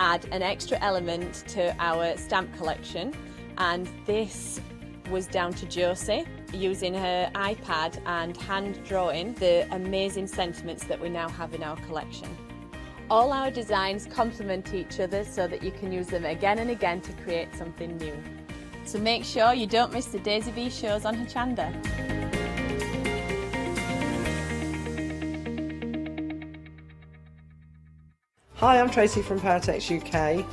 add an extra element to our stamp collection, and this was down to Josie using her iPad and hand drawing the amazing sentiments that we now have in our collection. All our designs complement each other so that you can use them again and again to create something new. So make sure you don't miss the Daisy V shows on Hochanda. Hi, I'm Tracy from Paratex UK.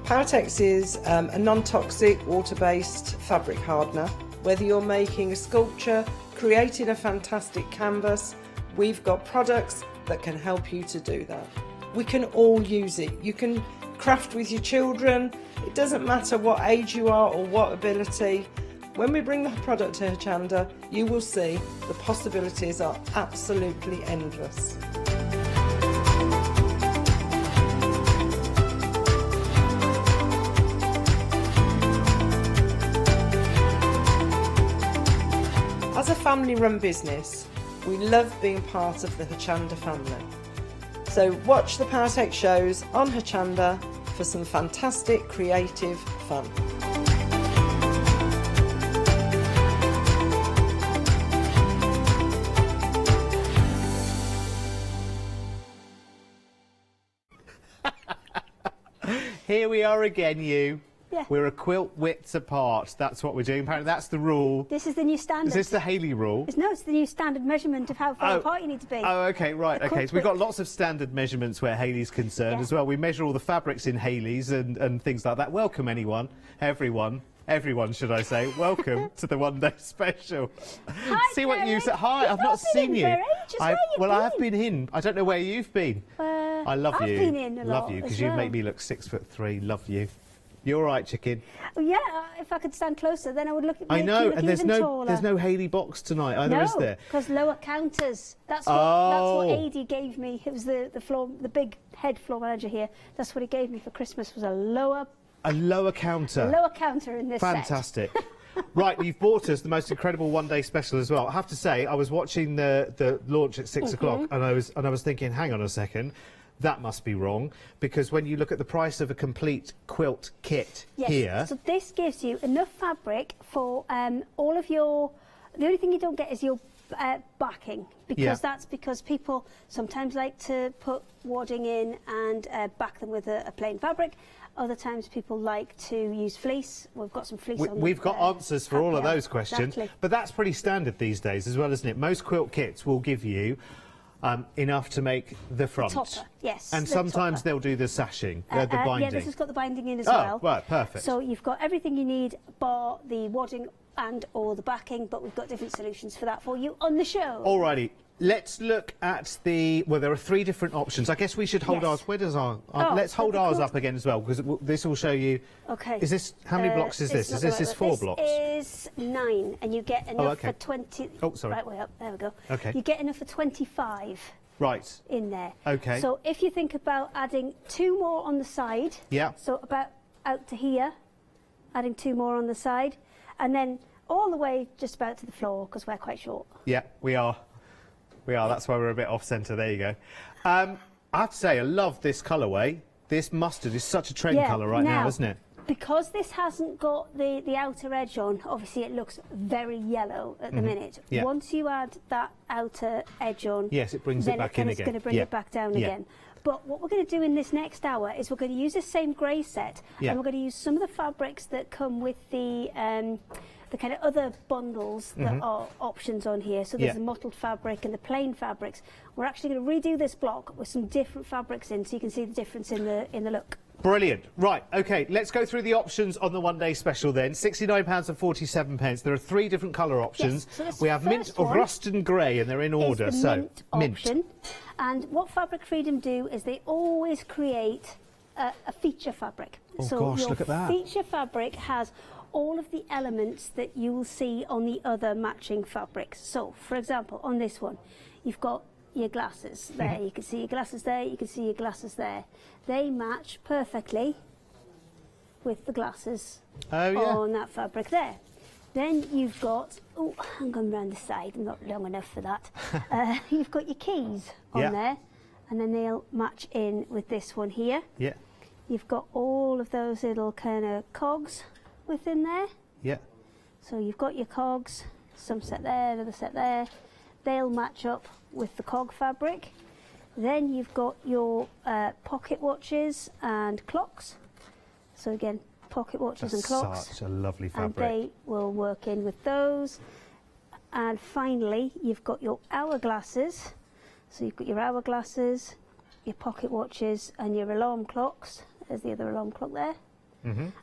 Paratex is a non-toxic, water-based fabric hardener. Whether you're making a sculpture, creating a fantastic canvas, we've got products that can help you to do that. We can all use it. You can craft with your children. It doesn't matter what age you are or what ability. When we bring the product to Hochanda, you will see the possibilities are absolutely endless. As a family-run business, we love being part of the Hochanda family. So watch the Paratex shows on Hochanda for some fantastic creative fun. Here we are again, you. Yeah. We're a quilt width apart. That's what we're doing. Apparently that's the rule. This is the new standard. Is this the Haley rule? No, it's the new standard measurement of how far apart you need to be. Oh, okay, right, The okay. quilt So we've got width. lots of standard measurements where Haley's concerned as well. We measure all the fabrics in Haley's and things like that. Welcome anyone, everyone should I say. Welcome to the one day special. Hi, See what you Derek. said. Hi, You've I've not not been seen in you. for ages. Where you Well, I have been? been in. I don't know where you've been. I love I've you. been in a lot Love you because as you well. make me look 6'3". Love you. You're all right, chicken. Well, yeah, if I could stand closer, then I would look at I know, look and there's even no taller. there's no Haley box tonight either, is there? because lower counters. That's what Oh. AD gave me. It was the big head floor manager here. That's what he gave me for Christmas, was a lower counter. counter in this set. Fantastic. Right, you've bought us the most incredible one-day special as well. I have to say, I was watching the launch at 6 o'clock, and I was thinking, hang on a second, that must be wrong, because when you look at the price of a complete quilt kit Yes. here, So this gives you enough fabric for all of your. The only thing you don't get is your backing, because Yeah. that's because people sometimes like to put wadding in and back them with a plain fabric. Other times people like to use fleece. We've got some fleece on. we've got answers for all of yeah, those questions, exactly. but that's pretty standard these days as well, isn't it? Most quilt kits will give you enough to make the front. Topper, yes. And the sometimes topper. they'll do the sashing, the binding. Yeah, this has got the binding in as Oh, well. right, perfect. So you've got everything you need, bar the wadding and or the backing, but we've got different solutions for that for you on the show. Alrighty, let's look at well, there are 3 different options. I guess we should hold Yes. ours. Where does our... Oh, let's hold the ours quilt. up again as well, because this will show you... Okay. Is this... How many blocks is this? it's Is not this the right 4 one. blocks? This is 9, and you get enough okay. for 20... Oh, sorry. Right way up, there we go. Okay. You get enough for 25 Right. in there. Okay. So if you think about adding 2 more on the side, Yeah. so about out to here, adding 2 more on the side, and then all the way just about to the floor, because we're quite short. Yeah, we are. We are. That's why we're a bit off-centre. There you go. I have to say, I love this colourway. This mustard is such a trend colour right now, isn't it? Because this hasn't got the outer edge on, obviously it looks very yellow at the minute. Yeah. Once you add that outer edge on, Yes, it brings it then back in it's again. going to bring Yeah. it back down Yeah. again. But what we're going to do in this next hour is we're going to use the same grey set, Yeah. and we're going to use some of the fabrics that come with the kind of other bundles that are options on here. So there's Yeah. the mottled fabric and the plain fabrics. We're actually going to redo this block with some different fabrics in, so you can see the difference in the look. Brilliant. Right, OK, let's go through the options on the one-day special then. £69.47. There are 3 different colour options. Yes, so this we have mint, first one rust and grey, and they're in order. Is the so, mint option. And what Fabric Freedom do is they always create a feature fabric. Oh, so gosh, your look at that. feature fabric has all of the elements that you will see on the other matching fabrics. So, for example, on this one, you've got your glasses there. You can see your glasses there. You can see your glasses there. They match perfectly with the glasses on that fabric there. Then you've got, oh, hang on round the side, I'm not long enough for that. You've got your keys on there, and then they'll match in with this one here. Yeah. you've got all of those little kind of cogs within there. Yeah. So you've got your cogs, some set there, another set there. They'll match up with the cog fabric. Then you've got your pocket watches and clocks. So again, pocket watches and clocks. Such a lovely fabric. And they will work in with those. And finally, you've got your hourglasses. So you've got your hourglasses, your pocket watches, and your alarm clocks. There's the other alarm clock there.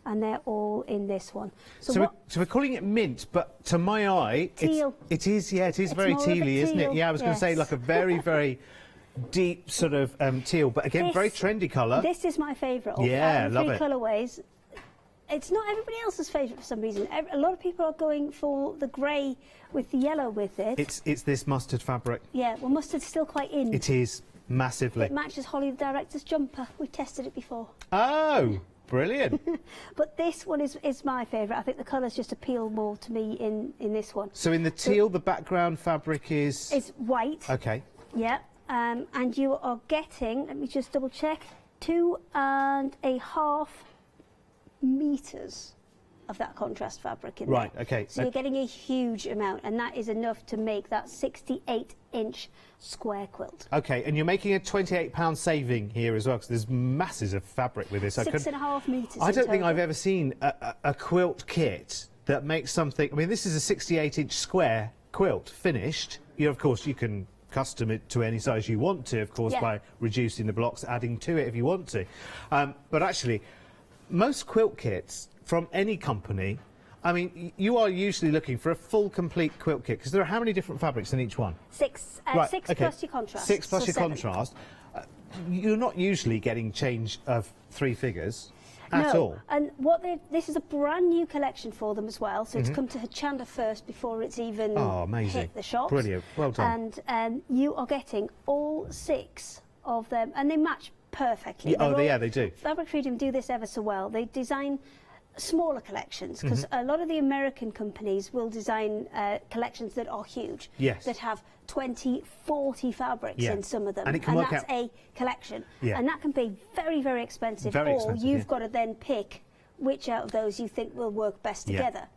And they're all in this one. So we're calling it mint, but to my eye, teal. It is very more of a tealy, isn't it? teal, Yeah, I was going to say yes. like a very, very deep sort of teal, but again, very trendy colour. This is my favourite. Yeah, of the love three it. colourways. It's not everybody else's favourite for some reason. A lot of people are going for the grey with the yellow with it. It's this mustard fabric. Yeah, well, mustard's still quite in. It is massively. It matches Holly the director's jumper. We tested it before. Oh, brilliant. But this one is my favourite. I think the colours just appeal more to me in this one. So in the teal, the background fabric is... It's white. Okay. Yeah. And you are getting, let me just double check, 2.5 metres of that contrast fabric in there. Right, okay. So you're getting a huge amount, and that is enough to make that 68-inch square quilt. Okay, and you're making a £28 saving here as well, because there's masses of fabric with this. 6.5 metres I don't think total. I've ever seen a quilt kit that makes something... I mean, this is a 68-inch square quilt finished. Of course, you can custom it to any size you want to, of course, Yeah. by reducing the blocks, adding to it if you want to. But actually, most quilt kits from any company, I mean, you are usually looking for a full, complete quilt kit, because there are how many different fabrics in each one? Six okay. plus your contrast. 6 plus so your 7. contrast. You're not usually getting change of 3 figures at No, all. and this is a brand new collection for them as well, so it's come to Hochanda first before it's even Oh, amazing. hit the shops. Brilliant. Well done. And you are getting all 6 of them, and they match perfectly. Yeah, they do. Fabric Freedom do this ever so well. They design smaller collections, because a lot of the American companies will design collections that are huge, Yes. that have 20, 40 fabrics Yeah. in some of them, And it can work that's out- a collection. Yeah. And that can be very, very expensive, Very or expensive, you've yeah. got to then pick which out of those you think will work best Yeah. together.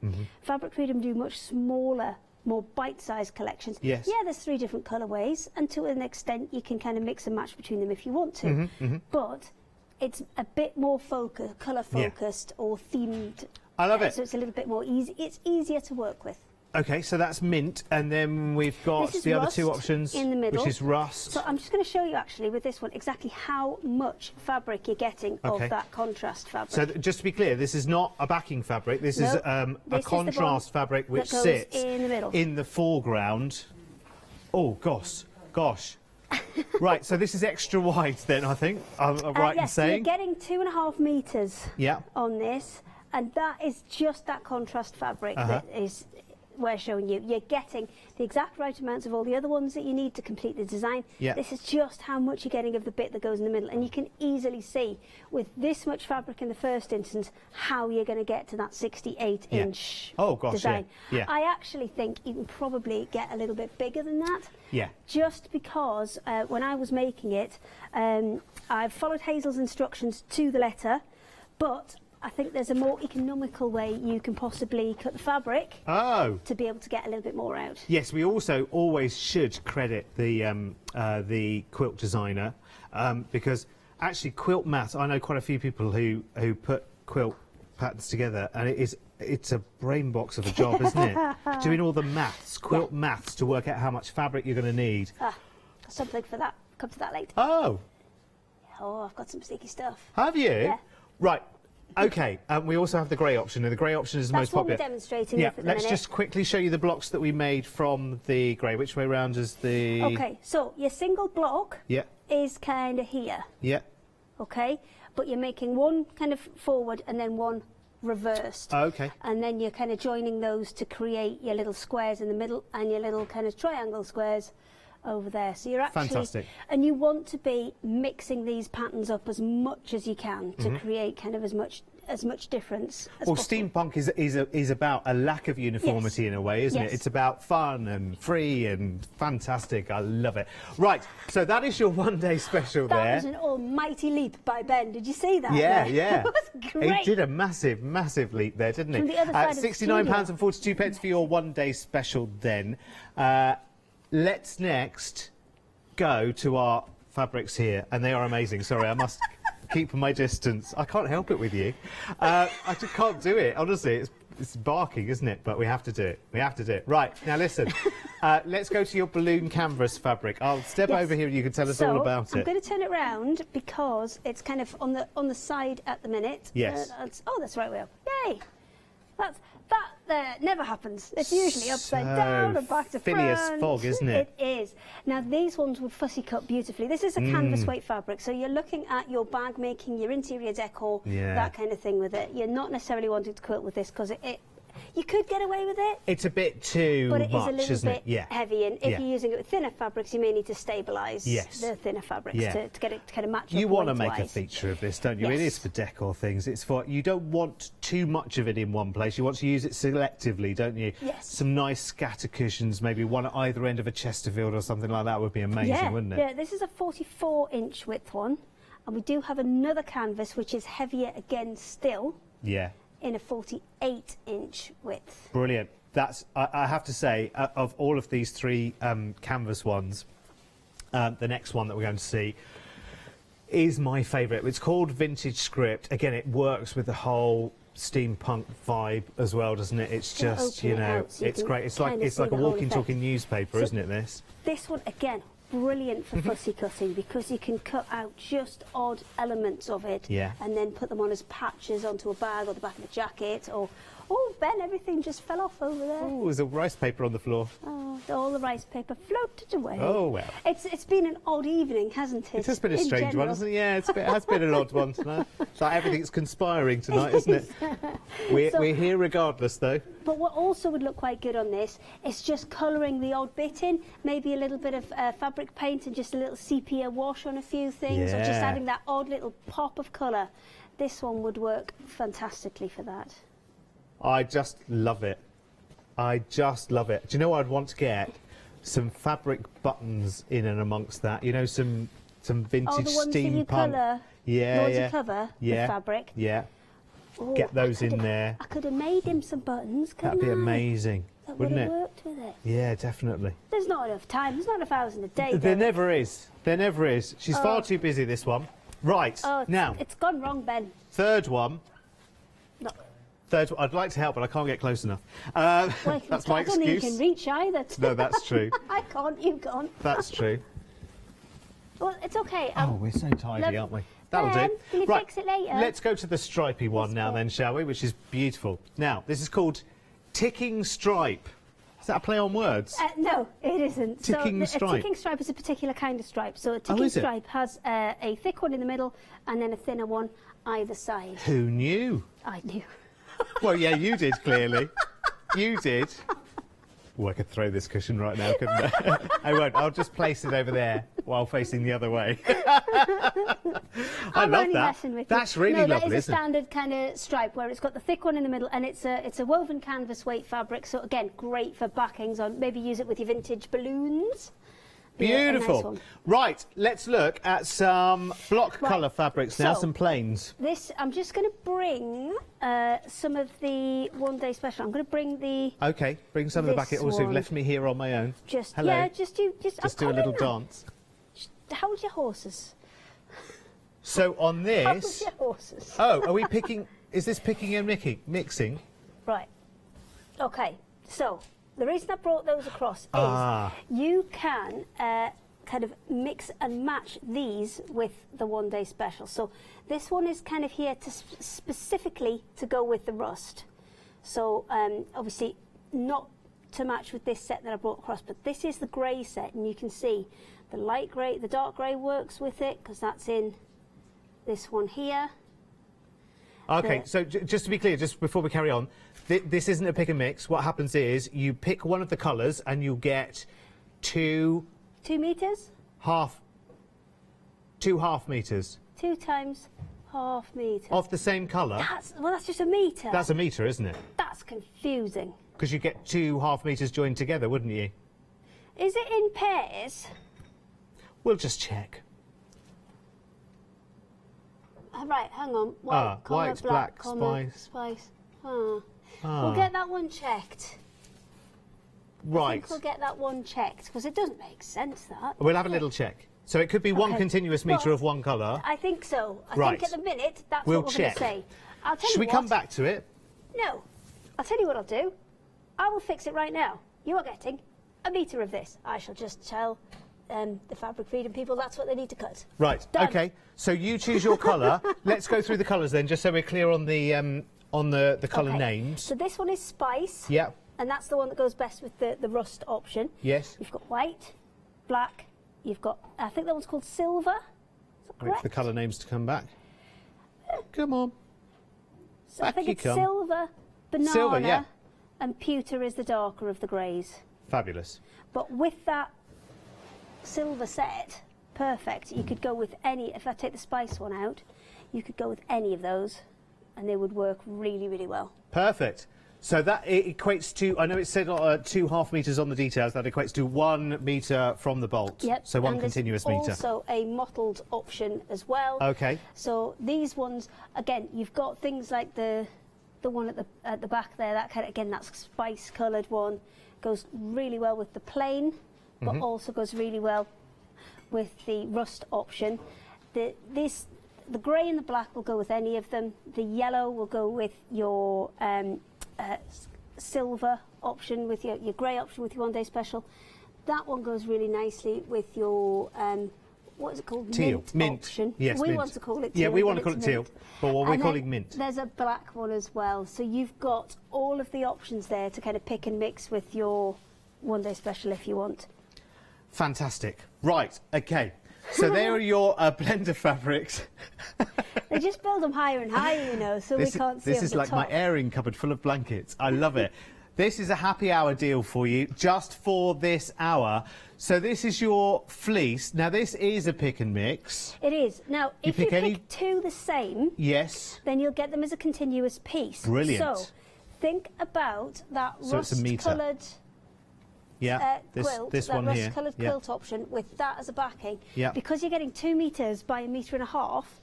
Fabric Freedom do much smaller, more bite-sized collections. Yes. Yeah, there's 3 different colourways, and to an extent you can kind of mix and match between them if you want to. But it's a bit more colour-focused or themed. I love it. So it's a little bit more easy. It's easier to work with. Okay, so that's mint, and then we've got This is the other 2 rust options, in the middle. which is rust. So I'm just going to show you actually with this one exactly how much fabric you're getting Okay. of that contrast fabric. So just to be clear, this is not a backing fabric. This is Nope. a This is the one contrast fabric which that goes sits in the middle. in the foreground. Oh, gosh. Right, so this is extra wide then, I think. I'm right in yes, saying. you're getting 2.5 metres Yeah. on this, and that is just that contrast fabric that is we're showing you. You're getting the exact right amounts of all the other ones that you need to complete the design. Yeah. This is just how much you're getting of the bit that goes in the middle, and you can easily see with this much fabric in the first instance how you're going to get to that 68-inch Oh, gosh, design. yeah. I actually think you can probably get a little bit bigger than that. Yeah. Just because when I was making it, I followed Hazel's instructions to the letter, but I think there's a more economical way you can possibly cut the fabric Oh. to be able to get a little bit more out. Yes, we also always should credit the quilt designer because actually quilt math. I know quite a few people who put quilt patterns together, and it's a brain box of a job, isn't it? Doing all the maths, quilt maths, to work out how much fabric you're going to need. Something for that. Come to that later. Oh, Oh, I've got some sticky stuff. have you? Yeah. Right. Okay, we also have the grey option, and the grey option is the most That's what popular. we're demonstrating Yeah, with at the let's minute. just quickly show you the blocks that we made from the grey. Which way round is the... Okay, so your single block Yeah, is kind of here, yeah. okay? But you're making one kind of forward and then one reversed. Okay. And then you're kind of joining those to create your little squares in the middle and your little kind of triangle squares over there. So you're actually... Fantastic. And you want to be mixing these patterns up as much as you can to create kind of as much difference as well, possible. steampunk is about a lack of uniformity in a way, isn't it? It's about fun and free and fantastic. I love it. Right, so that is your one-day special there. That was an almighty leap by Ben. Did you see that? Yeah, there? yeah. It was great. He did a massive, massive leap there, didn't he? From the other side of the £69.42 for your one-day special then. Let's next go to our fabrics here, and they are amazing. Sorry, I must... keep my distance. I can't help it with you. I just can't do it. Honestly, it's barking, isn't it? But we have to do it. We have to do it. Right, now listen. Let's go to your balloon canvas fabric. I'll step over here and you can tell us all about it. I'm going to turn it round because it's kind of on the side at the minute. Yes. Oh, that's the right way up. Yay! That never happens. It's usually upside down and back to front. Phileas Fogg, isn't it? It is. Now, these ones would fussy cut beautifully. This is a canvas weight fabric, so you're looking at your bag making, your interior decor, that kind of thing with it. You're not necessarily wanting to quilt with this because you could get away with it. It's a bit too but it much, is a little isn't bit it? heavy, and if you're using it with thinner fabrics, you may need to stabilise the thinner fabrics to get it to kind of match. You want to make a weight-wise. feature of this, don't you? Yes. It is for decor things. It's for, you don't want too much of it in one place. You want to use it selectively, don't you? Yes. Some nice scatter cushions, maybe one at either end of a Chesterfield or something like that would be amazing, wouldn't it? Yeah, this is a 44-inch width one, and we do have another canvas which is heavier again still. Yeah. In a 48-inch width. Brilliant. That's, I have to say, of all of these three canvas ones, the next one that we're going to see is my favourite. It's called Vintage Script. Again, it works with the whole steampunk vibe as well, doesn't it? It's just, you know, it's great. It's like a walking, talking newspaper, isn't it, this? This one, again, brilliant for fussy cutting because you can cut out just odd elements of it and then put them on as patches onto a bag or the back of a jacket or... Oh, Ben, everything just fell off over there. Oh, there's a rice paper on the floor. Oh, all the rice paper floated away. Oh, well. It's been an odd evening, hasn't it? It has been a strange one, hasn't it? Yeah, it has been an odd one tonight. It's like everything's conspiring tonight, isn't it? We're here regardless, though. But what also would look quite good on this is just colouring the odd bit in, maybe a little bit of fabric paint and just a little sepia wash on a few things, or just adding that odd little pop of colour. This one would work fantastically for that. I just love it. I just love it. Do you know what I'd want to get? Some fabric buttons in and amongst that. You know, some vintage the ones that you steampunk. colour, the ones you cover with fabric. Yeah. Oh, Get those in there. I could have made him some buttons, couldn't That'd be I? amazing, That wouldn't would it? have worked with it. Yeah, definitely. There's not enough time. There's not enough hours in the day. There never is. There never is. She's far too busy, this one. Right, now, It's gone wrong, Ben. third one. No. Third one. I'd like to help, but I can't get close enough. Well, That's my I don't think you excuse. can reach either. No, that's true. I can't, you can't. That's true. Well, it's okay. Oh, we're so tidy, aren't we? That'll Ben, do. can you Right, fix it later? let's go to the stripy one now then, shall we? Which is beautiful. Now, this is called Ticking Stripe. Is that a play on words? No, it isn't. Ticking stripe. A ticking stripe is a particular kind of stripe. So a Oh, ticking is it? stripe has a thick one in the middle and then a thinner one either side. Who knew? I knew. Well, yeah, you did, clearly. You did. Oh, I could throw this cushion right now, couldn't I? I won't. I'll just place it over there while facing the other way. I love only that. messing with That's you. really no, lovely, that is a isn't it? standard kind of stripe where it's got the thick one in the middle and it's a woven canvas weight fabric. So again, great for backings on. Maybe use it with your vintage balloons. Beautiful. Yeah, a nice one. Right, let's look at some block colour fabrics now, so- some plains. This, I'm just going to bring some of the one-day special. I'm going to bring the Okay, bring some of the back. It This also one. left me here on my own. just Hello. yeah, just Just do a little dance. How's your horses? So on How's this... your horses? Oh, are we picking... Is this picking and mixing? Right. Okay. So the reason I brought those across Ah. is you can kind of mix and match these with the one-day special. So this one is kind of here to specifically to go with the rust. So obviously not to match with this set that I brought across, but this is the grey set, and you can see the light grey, the dark grey works with it because that's in this one here. Okay, The- so just to be clear, just before we carry on, this isn't a pick and mix. What happens is you pick one of the colours and you'll get two 2 metres? Two half metres. 2 times half metre. Of the same colour? That's just a metre. That's a metre, isn't it? That's confusing. Because you get 2 half metres joined together, wouldn't you? Is it in pairs? We'll just check. Right, hang on. White, comma, white, black, black, comma, spice. We'll get that one checked. I Right. think we'll get that one checked, because it doesn't make sense, that. We'll have a little check. So it could be one Okay. continuous metre Well, of one colour. I think so. I Right. think at the minute, that's We'll what we're going check. to say. I'll tell Should you we what. come back to it? No. I'll tell you what I'll do. I will fix it right now. You are getting a metre of this. I shall just tell the fabric feeding people that's what they need to cut. Right. Done. Okay. So you choose your colour. Let's go through the colours then, just so we're clear on the colour Okay. names. So this one is spice. Yeah. And that's the one that goes best with the rust option. Yes. You've got white, black, you've got, I think that one's called silver. Is that Wait for correct? the colour names to come back. Come on. So I back think you it's come. silver, banana, Silver, yeah. and pewter is the darker of the greys. Fabulous. But with that silver set, perfect. You could go with any, if I take the spice one out, you could go with any of those and they would work really, really well. Perfect. So that it equates to, I know it said 2 half metres on the details, that equates to 1 metre from the bolt. Yep. So one and continuous there's metre. also a mottled option as well. Okay. So these ones, again, you've got things like the one at the back there, that kind of, again, that's spice coloured one, goes really well with the plain, but also goes really well with the rust option. The grey and the black will go with any of them. The yellow will go with your silver option, with your grey option with your one day special. That one goes really nicely with your what is it called? Teal. Mint. Option. Yes, we mint. want to call it teal. Yeah, we but want to call it it's teal, mint. but what we're And calling then mint. There's a black one as well. So you've got all of the options there to kind of pick and mix with your one day special if you want. Fantastic. Right, okay. So there are your blender fabrics. They just build them higher and higher, you know, so we can't see This over is the like top. my airing cupboard full of blankets. I love it. This is a happy hour deal for you, just for this hour. So this is your fleece. Now this is a pick and mix. It is. Now, if you pick any- pick 2 the same, Yes. then you'll get them as a continuous piece. Brilliant. So think about that So it's a metre. rust-coloured Yeah. quilt, this that one here. rust-coloured Yeah. quilt option with that as a backing. Yeah. Because you're getting 2 metres by 1.5 metres,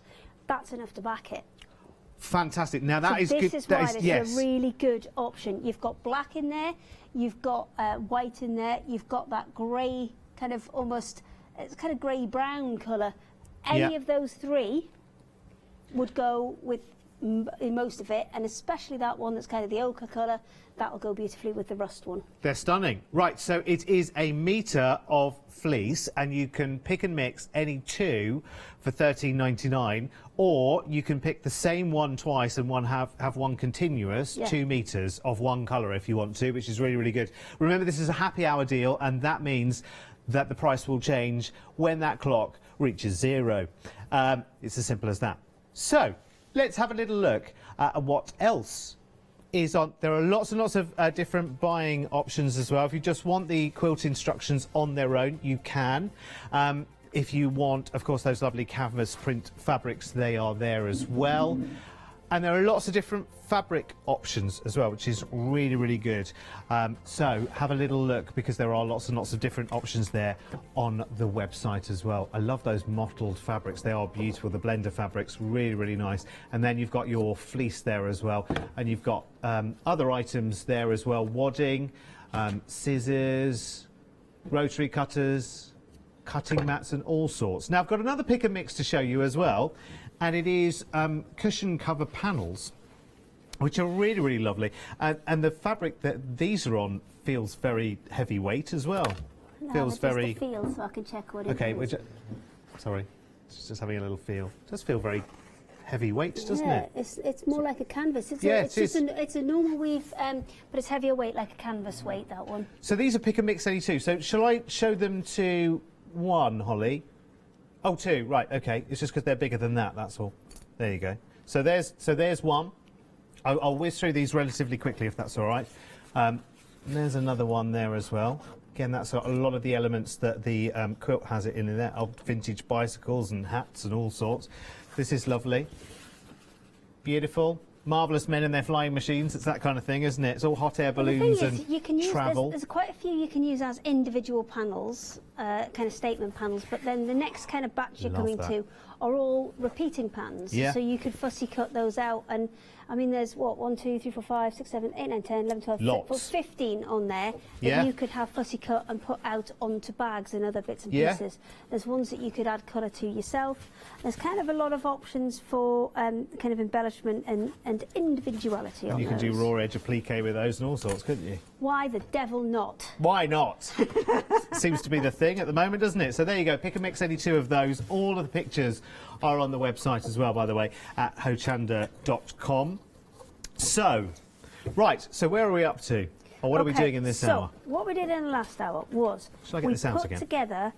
that's enough to back it. Fantastic. Now that So is this good. is That why is this yes. is a really good option. You've got black in there, you've got white in there, you've got that grey kind of almost, it's kind of grey-brown colour. Any Yeah. of those 3 would go with in most of it, and especially that one that's kind of the ochre colour, that will go beautifully with the rust one. They're stunning. Right, so it is a metre of fleece, and you can pick and mix any 2 for $13.99, or you can pick the same one twice and have one continuous, Yeah. 2 metres of one colour if you want to, which is really, really good. Remember, this is a happy hour deal, and that means that the price will change when that clock reaches 0. It's as simple as that. So, let's have a little look at what else is on. There are lots and lots of different buying options as well. If you just want the quilt instructions on their own, you can. If you want, of course, those lovely canvas print fabrics, they are there as well. And there are lots of different fabric options as well, which is really, really good. So have a little look, because there are lots and lots of different options there on the website as well. I love those mottled fabrics. They are beautiful. The blender fabrics, really, really nice. And then you've got your fleece there as well. And you've got other items there as well. Wadding, scissors, rotary cutters, cutting mats and all sorts. Now I've got another pick and mix to show you as well, and it is cushion cover panels, which are really, really lovely. And the fabric that these are on feels very heavyweight as well. No, Feels but just very... the feel, so I can check what it Okay, is. sorry, just having a little feel. It does feel very heavyweight, doesn't Yeah, it? it's more like a canvas. It's Yeah, it's it just is. it's a normal weave, but it's heavier weight, like a canvas weight, that one. So these are pick and mix 82. So shall I show them to 1, Holly? Oh, 2, right, okay. It's just because they're bigger than that, that's all. There you go. So there's 1. I'll whiz through these relatively quickly, if that's all right. There's another one there as well. Again, that's a lot of the elements that the quilt has it in there. Old vintage bicycles and hats and all sorts. This is lovely. Beautiful. Marvellous men and their flying machines. It's that kind of thing, isn't it? It's all hot air balloons and you can use, travel. There's quite a few you can use as individual panels, kind of statement panels, but then the next kind of batch you're coming to are all repeating pans. Yeah. So you could fussy cut those out. And I mean, there's what, 1, 2, 3, 4, 5, 6, 7, 8, 9, 10, 11, 12, Lots. 15 on there that you could have fussy cut and put out onto bags and other bits and pieces. There's ones that you could add colour to yourself. There's kind of a lot of options for kind of embellishment and individuality on those. You can do raw edge applique with those and all sorts, couldn't you? Why the devil not? Why not? Seems to be the thing at the moment, doesn't it? So there you go, pick and mix any two of those. All of the pictures are on the website as well, by the way, at hochanda.com. So, right, so where are we up to? Or what are we doing in this hour? So, what we did in the last hour was Shall I get this out again? put together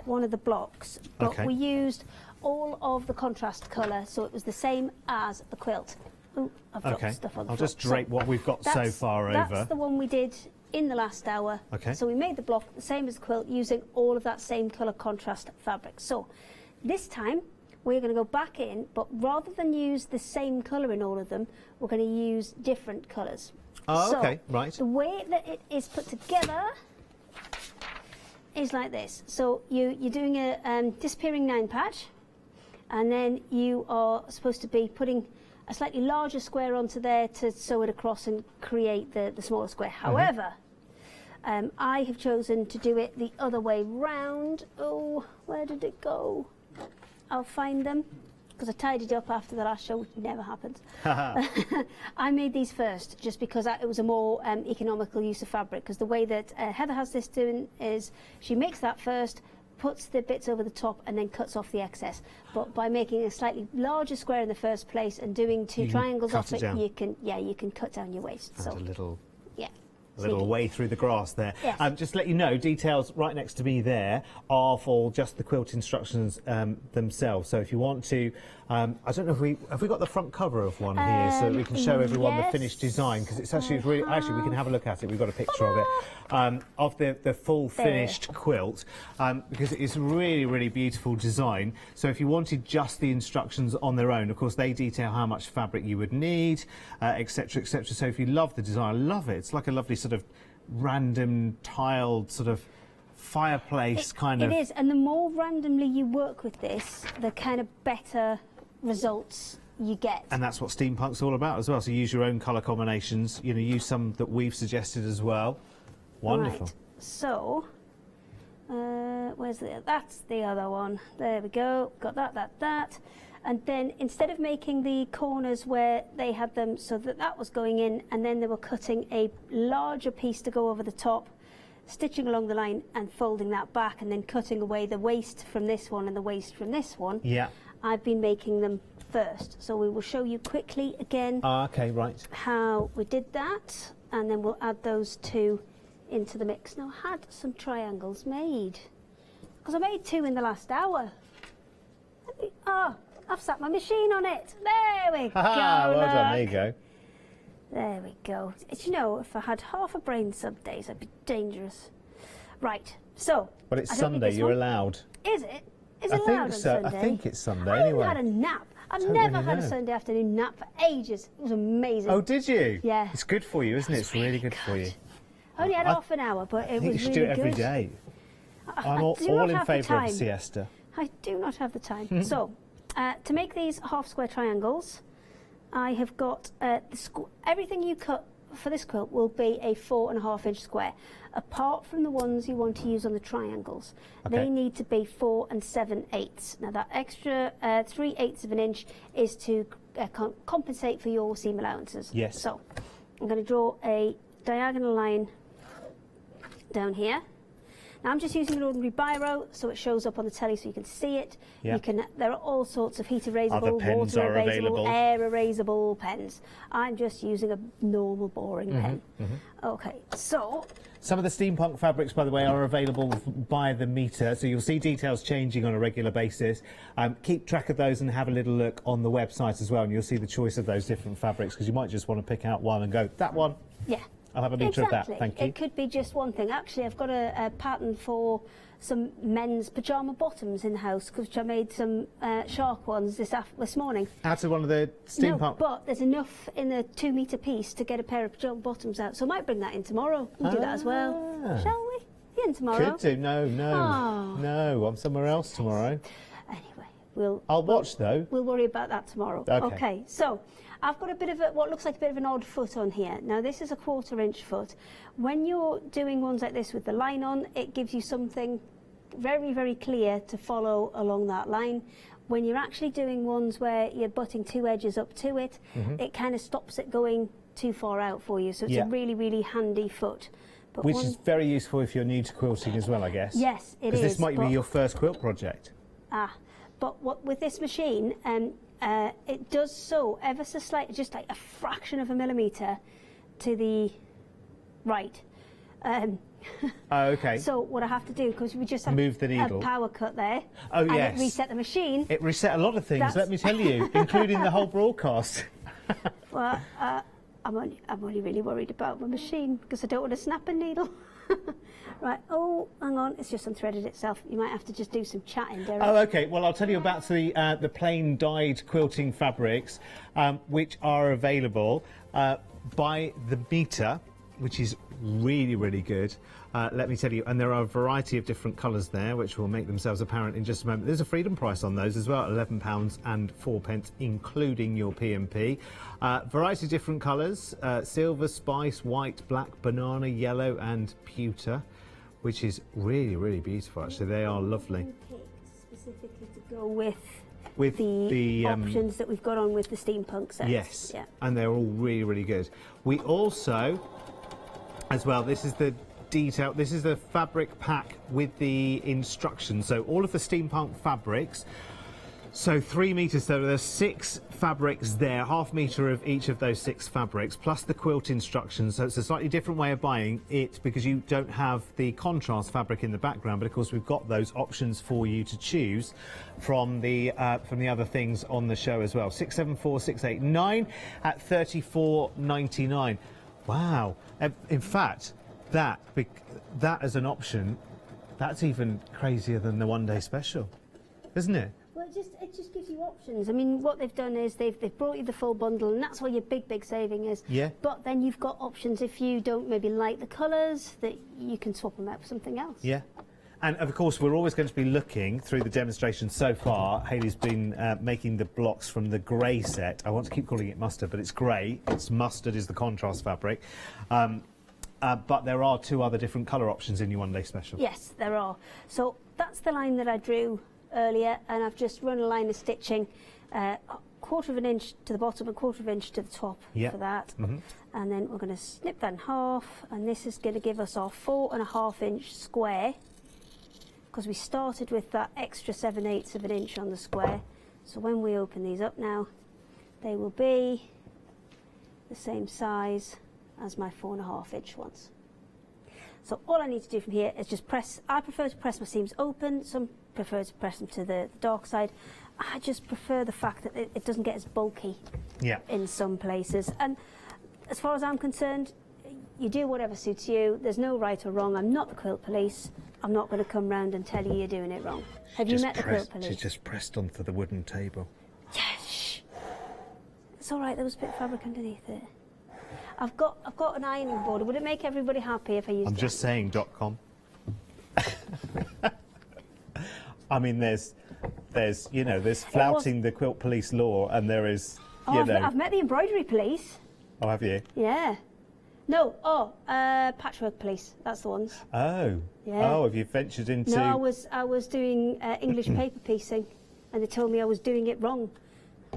one of the blocks, but we used all of the contrast colour, so it was the same as the quilt. Ooh, I've dropped stuff on the I'll floor. just drape what we've got so far over. That's the one we did in the last hour. Okay. So we made the block the same as the quilt using all of that same colour contrast fabric. So this time we're going to go back in, but rather than use the same colour in all of them, we're going to use different colours. Oh, so okay, right. The way that it is put together is like this. So you're doing a disappearing 9 patch, and then you are supposed to be putting a slightly larger square onto there to sew it across and create the smaller square. However, I have chosen to do it the other way round. Oh, where did it go? I'll find them, because I tidied up after the last show, which never happens. I made these first, just because it was a more economical use of fabric, because the way that Heather has this doing is she makes that first, puts the bits over the top and then cuts off the excess. But by making a slightly larger square in the first place and doing 2 triangles off it, you can cut down your waist. And so a little way through the grass there. Yes. Just to let you know, details right next to me there are for just the quilt instructions themselves. So if you want to, I don't know if have we got the front cover of one here so that we can show everyone the finished design, because it's actually we can have a look at it. We've got a picture of it of the full finished quilt, because it is really, really beautiful design. So if you wanted just the instructions on their own, of course they detail how much fabric you would need, etc., etc. So if you love the design, I love it. It's like a lovely sort of random tiled sort of fireplace kind of. It is, and the more randomly you work with this, the kind of better results you get. And that's what steampunk's all about as well. So use your own colour combinations. You know, use some that we've suggested as well. Wonderful. Right. So, that's the other one. There we go. Got that. And then instead of making the corners where they had them so that was going in, and then they were cutting a larger piece to go over the top, stitching along the line and folding that back, and then cutting away the waist from this one and the waist from this one. Yeah. I've been making them first. So we will show you quickly again okay, right. how we did that, and then we'll add those 2 into the mix. Now I had some triangles made, because I made 2 in the last hour. I've sat my machine on it. There we go. Well done, there you go. There we go. You know, if I had half a brain some days, I'd be dangerous. Right, so. But it's Sunday, you're allowed. Is it? Is it allowed on Sunday? I think it's Sunday I anyway. I haven't had a nap. I've never had a Sunday afternoon nap for ages. It was amazing. Oh, did you? Yeah. It's good for you, isn't it? It's really good for you. I only had half an hour, but it was really good. I think you should do it every day. I'm all in favour of a siesta. I do not have the time. So, to make these half square triangles, I have got everything you cut for this quilt will be a 4.5 inch square, apart from the ones you want to use on the triangles. Okay. They need to be 4 7/8. Now that extra 3/8 of an inch is to compensate for your seam allowances. Yes. So I'm going to draw a diagonal line down here. Now I'm just using an ordinary biro, so it shows up on the telly so you can see it. Yeah. There are all sorts of heat erasable, Other pens water are erasable, available. air erasable pens. I'm just using a normal boring pen. Okay, so some of the steampunk fabrics, by the way, are available by the metre, so you'll see details changing on a regular basis. Keep track of those and have a little look on the website as well, and you'll see the choice of those different fabrics, because you might just want to pick out one and go, that one. yeah. I'll have a metre of that, Exactly. thank you. It could be just one thing. Actually, I've got a pattern for some men's pyjama bottoms in the house, which I made some shark ones this morning. Out of one of the No, steampunk... but there's enough in a 2 metre piece to get a pair of pyjama bottoms out. So I might bring that in tomorrow. We'll do that as well. Shall we? You in tomorrow? Could do. No, I'm somewhere else tomorrow. Anyway, I'll watch though. We'll worry about that tomorrow. Okay, so I've got a bit of what looks like a bit of an odd foot on here. Now this is a 1/4 inch foot. When you're doing ones like this with the line on, it gives you something very, very clear to follow along that line. When you're actually doing ones where you're butting 2 edges up to it, it kind of stops it going too far out for you. So it's a really, really handy foot. But Which is very useful if you're new to quilting as well, I guess. Yes, it is. Because this might be your first quilt project. But what with this machine, it does sew ever so slightly, just like a fraction of a millimetre to the right. Okay. So what I have to do, because we just have move the needle. A power cut there. Oh, and yes. it reset the machine. It reset a lot of things, let me tell you, including the whole broadcast. Well, I'm only really worried about my machine because I don't want to snap a needle. Right, oh, hang on, it's just unthreaded itself. You might have to just do some chatting, Derek. Oh, okay. Well, I'll tell you about the plain dyed quilting fabrics, which are available by the metre, which is really, really good. Let me tell you, and there are a variety of different colours there, which will make themselves apparent in just a moment. There's a freedom price on those as well, £11.04, including your P&P. Variety of different colours, silver, spice, white, black, banana, yellow and pewter, which is really, really beautiful, actually. They are lovely. Specifically to go with the options that we've got on with the steampunk sets. Yes, yeah. And they're all really, really good. We also, as well, this is the detail, this is the fabric pack with the instructions. So all of the steampunk fabrics, so 3 metres, so there's 6 fabrics there, ½ metre of each of those 6 fabrics, plus the quilt instructions. So it's a slightly different way of buying it because you don't have the contrast fabric in the background, but of course we've got those options for you to choose from the other things on the show as well. 674689 at £34.99. Wow. In fact, that as an option, that's even crazier than the one-day special, isn't it? Well, it just gives you options. I mean, what they've done is they've brought you the full bundle, and that's where your big saving is. Yeah. But then you've got options if you don't maybe like the colours, that you can swap them out for something else. Yeah. And of course, we're always going to be looking through the demonstration so far. Hayley's been making the blocks from the grey set. I want to keep calling it mustard, but it's grey. It's mustard is the contrast fabric. But there are 2 other different colour options in your one-day special. Yes, there are. So that's the line that I drew earlier, and I've just run a line of stitching, 1/4 inch to the bottom, 1/4 inch to the top for that. And then we're going to snip that in half, and this is going to give us our 4½ inch square, because we started with that extra 7/8 of an inch on the square. So when we open these up now, they will be the same size as my 4½ inch ones. So all I need to do from here is just press. I prefer to press my seams open. Some prefer to press them to the dark side. I just prefer the fact that it doesn't get as bulky in some places. And as far as I'm concerned, you do whatever suits you. There's no right or wrong. I'm not the quilt police. I'm not going to come round and tell you you're doing it wrong. Have you met the quilt police? She just pressed onto the wooden table. Yes. It's all right. There was a bit of fabric underneath it. I've got an ironing board. Would it make everybody happy if I used it? I'm just saying .com. I mean, there's flouting the quilt police law, and there is, I've met the embroidery police. Oh, have you? Yeah. No, patchwork police. That's the ones. Oh. Yeah. Oh, have you ventured into... No, I was doing English paper piecing, and they told me I was doing it wrong.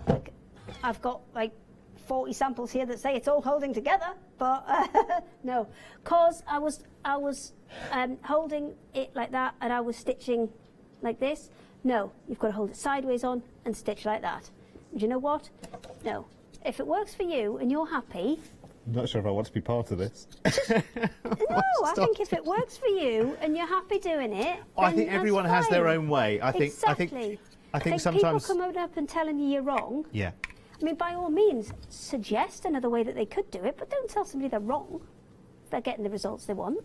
Like, I've got like 40 samples here that say it's all holding together, but no, cause I was holding it like that, and I was stitching like this. No, you've got to hold it sideways on and stitch like that. And you know what? No, if it works for you and you're happy. I'm not sure if I want to be part of this. No, I think if it works for you and you're happy doing it, I think everyone has their own way. Exactly. I think sometimes people come up and telling you you're wrong. Yeah. I mean, by all means, suggest another way that they could do it, but don't tell somebody they're wrong. they're getting the results they want.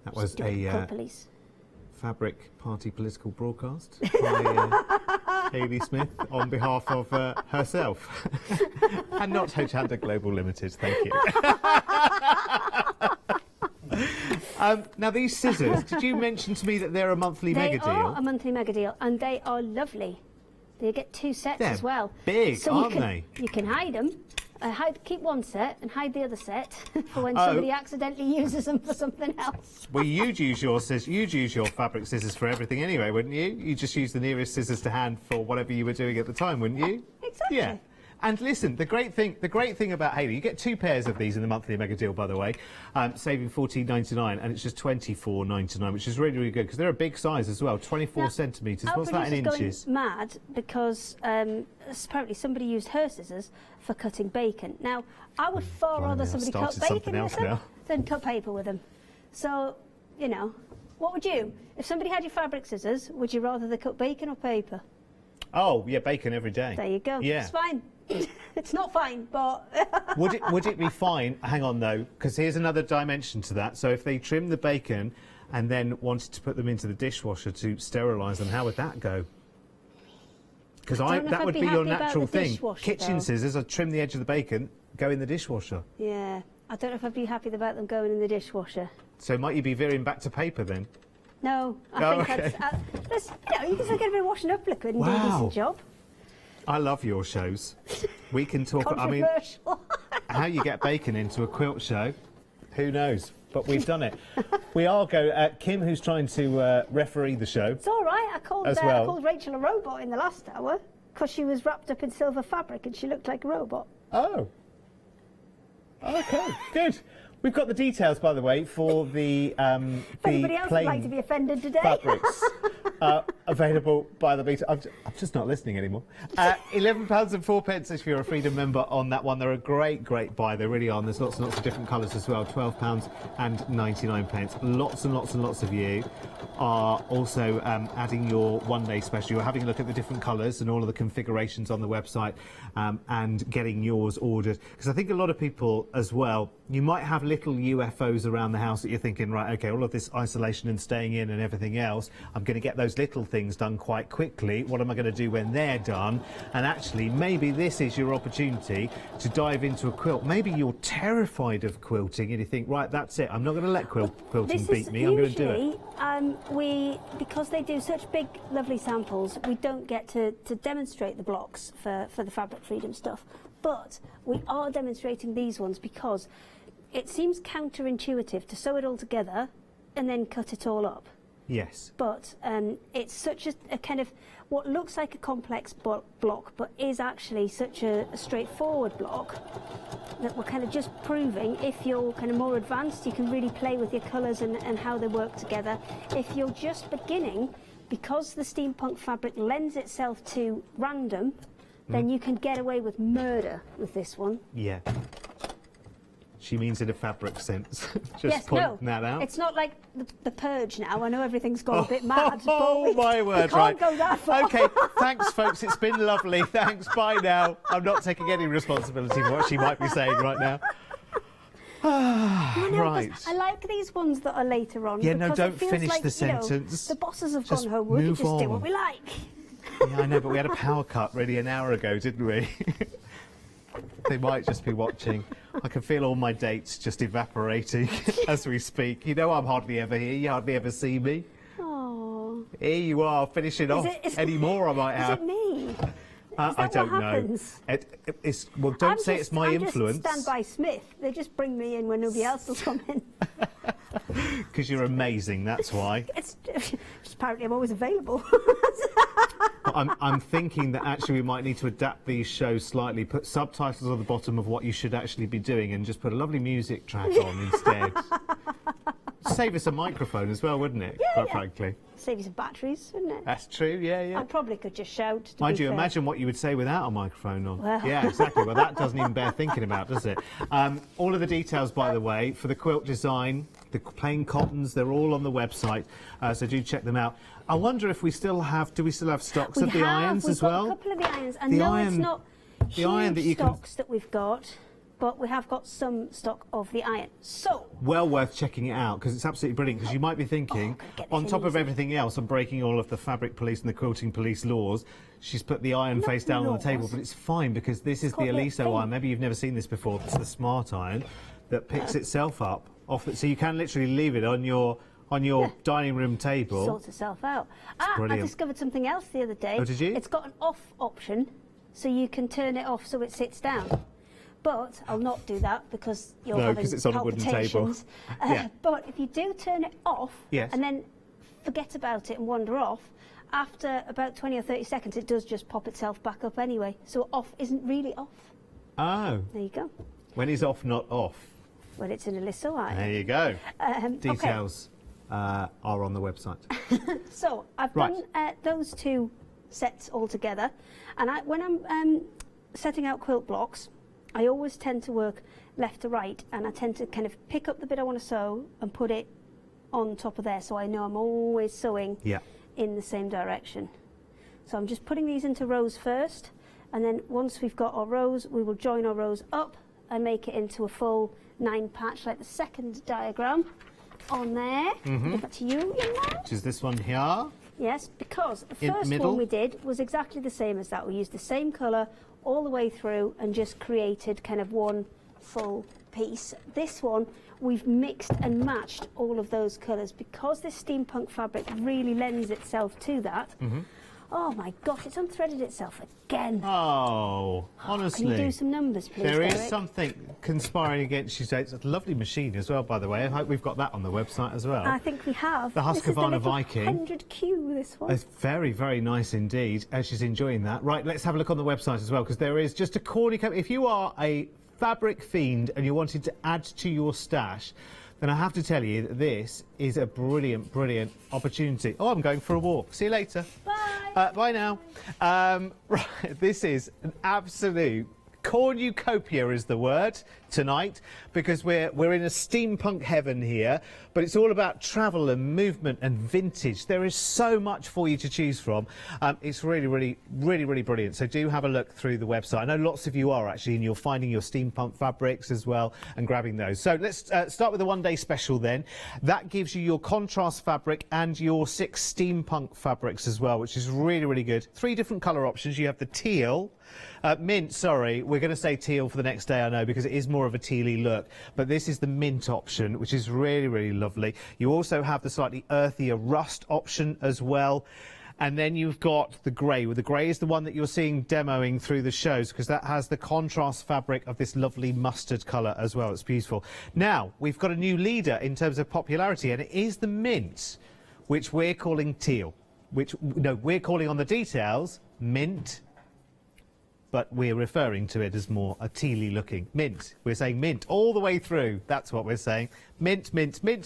That was Stupid quilt a police. Fabric Party political broadcast by Hayley Smith on behalf of herself. And not Hochanda Global Limited, thank you. Now these scissors, did you mention to me that they're a monthly mega deal? They are a monthly mega deal, and they are lovely. They get 2 sets They're as well. big, so aren't you can, they? You can hide them. Keep one set and hide the other set for when somebody accidentally uses them for something else. Well, you'd use your fabric scissors for everything anyway, wouldn't you? You just use the nearest scissors to hand for whatever you were doing at the time, wouldn't you? Exactly. Yeah. And listen, the great thing about Hayley, you get 2 pairs of these in the monthly mega deal, by the way, saving $14.99, and it's just $24.99, which is really, really good because they're a big size as well, 24 centimetres. What's that in inches? Going mad because apparently somebody used her scissors for cutting bacon. Now, I would far rather somebody cut bacon with them than cut paper with them. So, you know, what would you? If somebody had your fabric scissors, would you rather they cut bacon or paper? Oh, yeah, bacon every day. There you go. Yeah. It's fine. It's not fine, but... Would it be fine? Hang on, though, because here's another dimension to that. So if they trim the bacon and then wanted to put them into the dishwasher to sterilise them, how would that go? Because that would be your natural thing. Kitchen scissors, I'd trim the edge of the bacon, go in the dishwasher. Yeah, I don't know if I'd be happy about them going in the dishwasher. So might you be veering back to paper then? No, I think you can still get a bit of washing up liquid and do a decent job. I love your shows. We can talk. I mean, how you get bacon into a quilt show, who knows? But we've done it. We are Kim, who's trying to referee the show. It's all right. I called Rachel a robot in the last hour because she was wrapped up in silver fabric and she looked like a robot. Oh. Okay, good. We've got the details, by the way, for the if anybody else would like to be offended today. Fabrics available by the meter. I'm just not listening anymore. £11.04 if you're a Freedom member on that one. They're a great buy. They really are. And there's lots and lots of different colours as well. £12.99. Lots and lots and lots of you are also adding your one-day special. You're having a look at the different colours and all of the configurations on the website and getting yours ordered. Because I think a lot of people as well, you might have little UFOs around the house that you're thinking, right, okay, all of this isolation and staying in and everything else, I'm going to get those little things done quite quickly. What am I going to do when they're done? And actually, maybe this is your opportunity to dive into a quilt. Maybe you're terrified of quilting and you think, right, that's it. I'm not going to let quilting beat me. I'm going to do it. Because they do such big, lovely samples, we don't get to demonstrate the blocks for the Fabric Freedom stuff. But we are demonstrating these ones because it seems counterintuitive to sew it all together and then cut it all up. Yes. But it's such a kind of what looks like a complex block, but is actually such a straightforward block that we're kind of just proving if you're kind of more advanced, you can really play with your colours and how they work together. If you're just beginning, because the steampunk fabric lends itself to random, then you can get away with murder with this one. Yeah. She means in a fabric sense. Just pointing that out. It's not like the Purge now. I know everything's gone a bit mad. Oh, my word, right. Can't go that far. OK, thanks, folks. It's been lovely. Thanks. Bye now. I'm not taking any responsibility for what she might be saying right now. Right. I like these ones that are later on. Yeah, no, don't finish like, the sentence. The bosses have just gone home. We can just do what we like. Yeah, I know, but we had a power cut really an hour ago, didn't we? They might just be watching. I can feel all my dates just evaporating as we speak. You know I'm hardly ever here. You hardly ever see me. Oh. Here you are, finishing off. Any more I might have. Is it me? I don't know. Well, don't say it's my influence. I'm just Standby Smith. They just bring me in when nobody else will come in. Because you're amazing, that's why. It's apparently I'm always available. I'm thinking that actually we might need to adapt these shows slightly, put subtitles on the bottom of what you should actually be doing and just put a lovely music track on instead. Save us a microphone as well, wouldn't it? Quite frankly. Save you some batteries, wouldn't it? That's true, yeah. I probably could just shout. Mind you, imagine what you would say without a microphone on. Well. Yeah, exactly. Well, that doesn't even bear thinking about, does it? All of the details, by the way, for the quilt design, the plain cottons, they're all on the website, so do check them out. I wonder if do we still have stocks of the irons as well? We've got a couple of the irons. And no, it's not huge stocks that we've got. but we have got some stock of the iron. So, well worth checking it out because it's absolutely brilliant. Because you might be thinking, on top of everything else, I'm breaking all of the fabric police and the quilting police laws. She's put the iron face down on the table, but it's fine because this is the Aliso iron. Maybe you've never seen this before. It's the smart iron that picks itself up off it, so you can literally leave it on your dining room table. Sorts itself out. I discovered something else the other day. Oh, did you? It's got an off option, so you can turn it off so it sits down. But I'll not do that because you're having it's on a wooden table. But if you do turn it off and then forget about it and wander off, after about 20 or 30 seconds, it does just pop itself back up anyway. So off isn't really off. Oh. There you go. When is off not off? When it's in a Aliso iron. There you go. Details are on the website. So I've done those two sets all together, and when I'm setting out quilt blocks, I always tend to work left to right, and I tend to kind of pick up the bit I want to sew and put it on top of there, so I know I'm always sewing in the same direction. So I'm just putting these into rows first, and then once we've got our rows, we will join our rows up and make it into a full 9 patch, like the second diagram on there. Give that to you, young man. Which is this one here. Yes, because the first one we did was exactly the same as that. We used the same colour all the way through and just created kind of one full piece. This one, we've mixed and matched all of those colours because this steampunk fabric really lends itself to that. Oh my gosh, it's unthreaded itself again. Oh, honestly. Can you do some numbers, please, There is Derek? something conspiring against you. It's a lovely machine as well, by the way. I hope we've got that on the website as well. I think we have. The Husqvarna Viking. 100Q, this one. It's very, very nice indeed. She's enjoying that. Right, let's have a look on the website as well, because there is just a cornucopia. If you are a fabric fiend and you're wanting to add to your stash, then I have to tell you that this is a brilliant, brilliant opportunity. Oh, I'm going for a walk. See you later. Bye. Bye now. Right, this is an absolute cornucopia is the word tonight, because we're in a steampunk heaven here, but it's all about travel and movement and vintage. There is so much for you to choose from. It's really brilliant. So do have a look through the website. I know lots of you are actually, and you're finding your steampunk fabrics as well and grabbing those. So let's start with the one-day special then. That gives you your contrast fabric and your 6 steampunk fabrics as well, which is really good. 3 different colour options. You have the teal, mint, sorry, we're going to say teal for the next day, I know, because it is more of a tealy look, but this is the mint option, which is really lovely. You also have the slightly earthier rust option as well, and then you've got the grey. Well, the grey is the one that you're seeing demoing through the shows, because that has the contrast fabric of this lovely mustard colour as well. It's beautiful. Now we've got a new leader in terms of popularity, and it is the mint, which we're calling teal, we're calling on the details mint, but we're referring to it as more a tealy looking mint. We're saying mint all the way through. That's what we're saying. Mint. Very tealy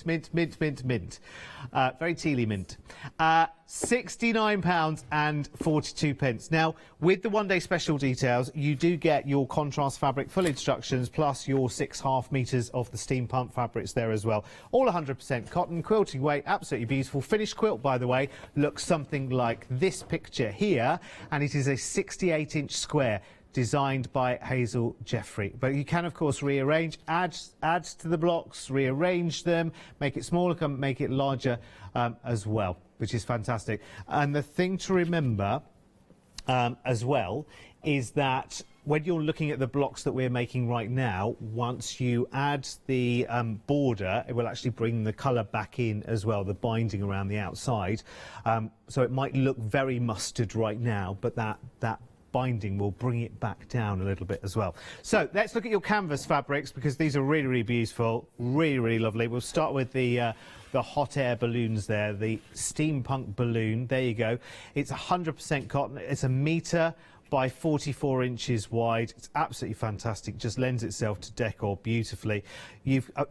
mint. £69.42. Now, with the one-day special details, you do get your contrast fabric full instructions, plus your 6.5 metres of the steam pump fabrics there as well. All 100% cotton, quilting weight, absolutely beautiful. Finished quilt, by the way, looks something like this picture here, and it is a 68-inch square, designed by Hazel Jeffrey. But you can, of course, rearrange, add to the blocks, rearrange them, make it smaller, make it larger as well, which is fantastic. And the thing to remember as well is that when you're looking at the blocks that we're making right now, once you add the border, it will actually bring the colour back in as well, the binding around the outside. So it might look very mustard right now, but that binding will bring it back down a little bit as well. So let's look at your canvas fabrics, because these are really beautiful, really lovely. We'll start with the hot air balloons there, the steampunk balloon. There you go. It's 100% cotton. It's 1 metre by 44 inches wide. It's absolutely fantastic. Just lends itself to decor beautifully.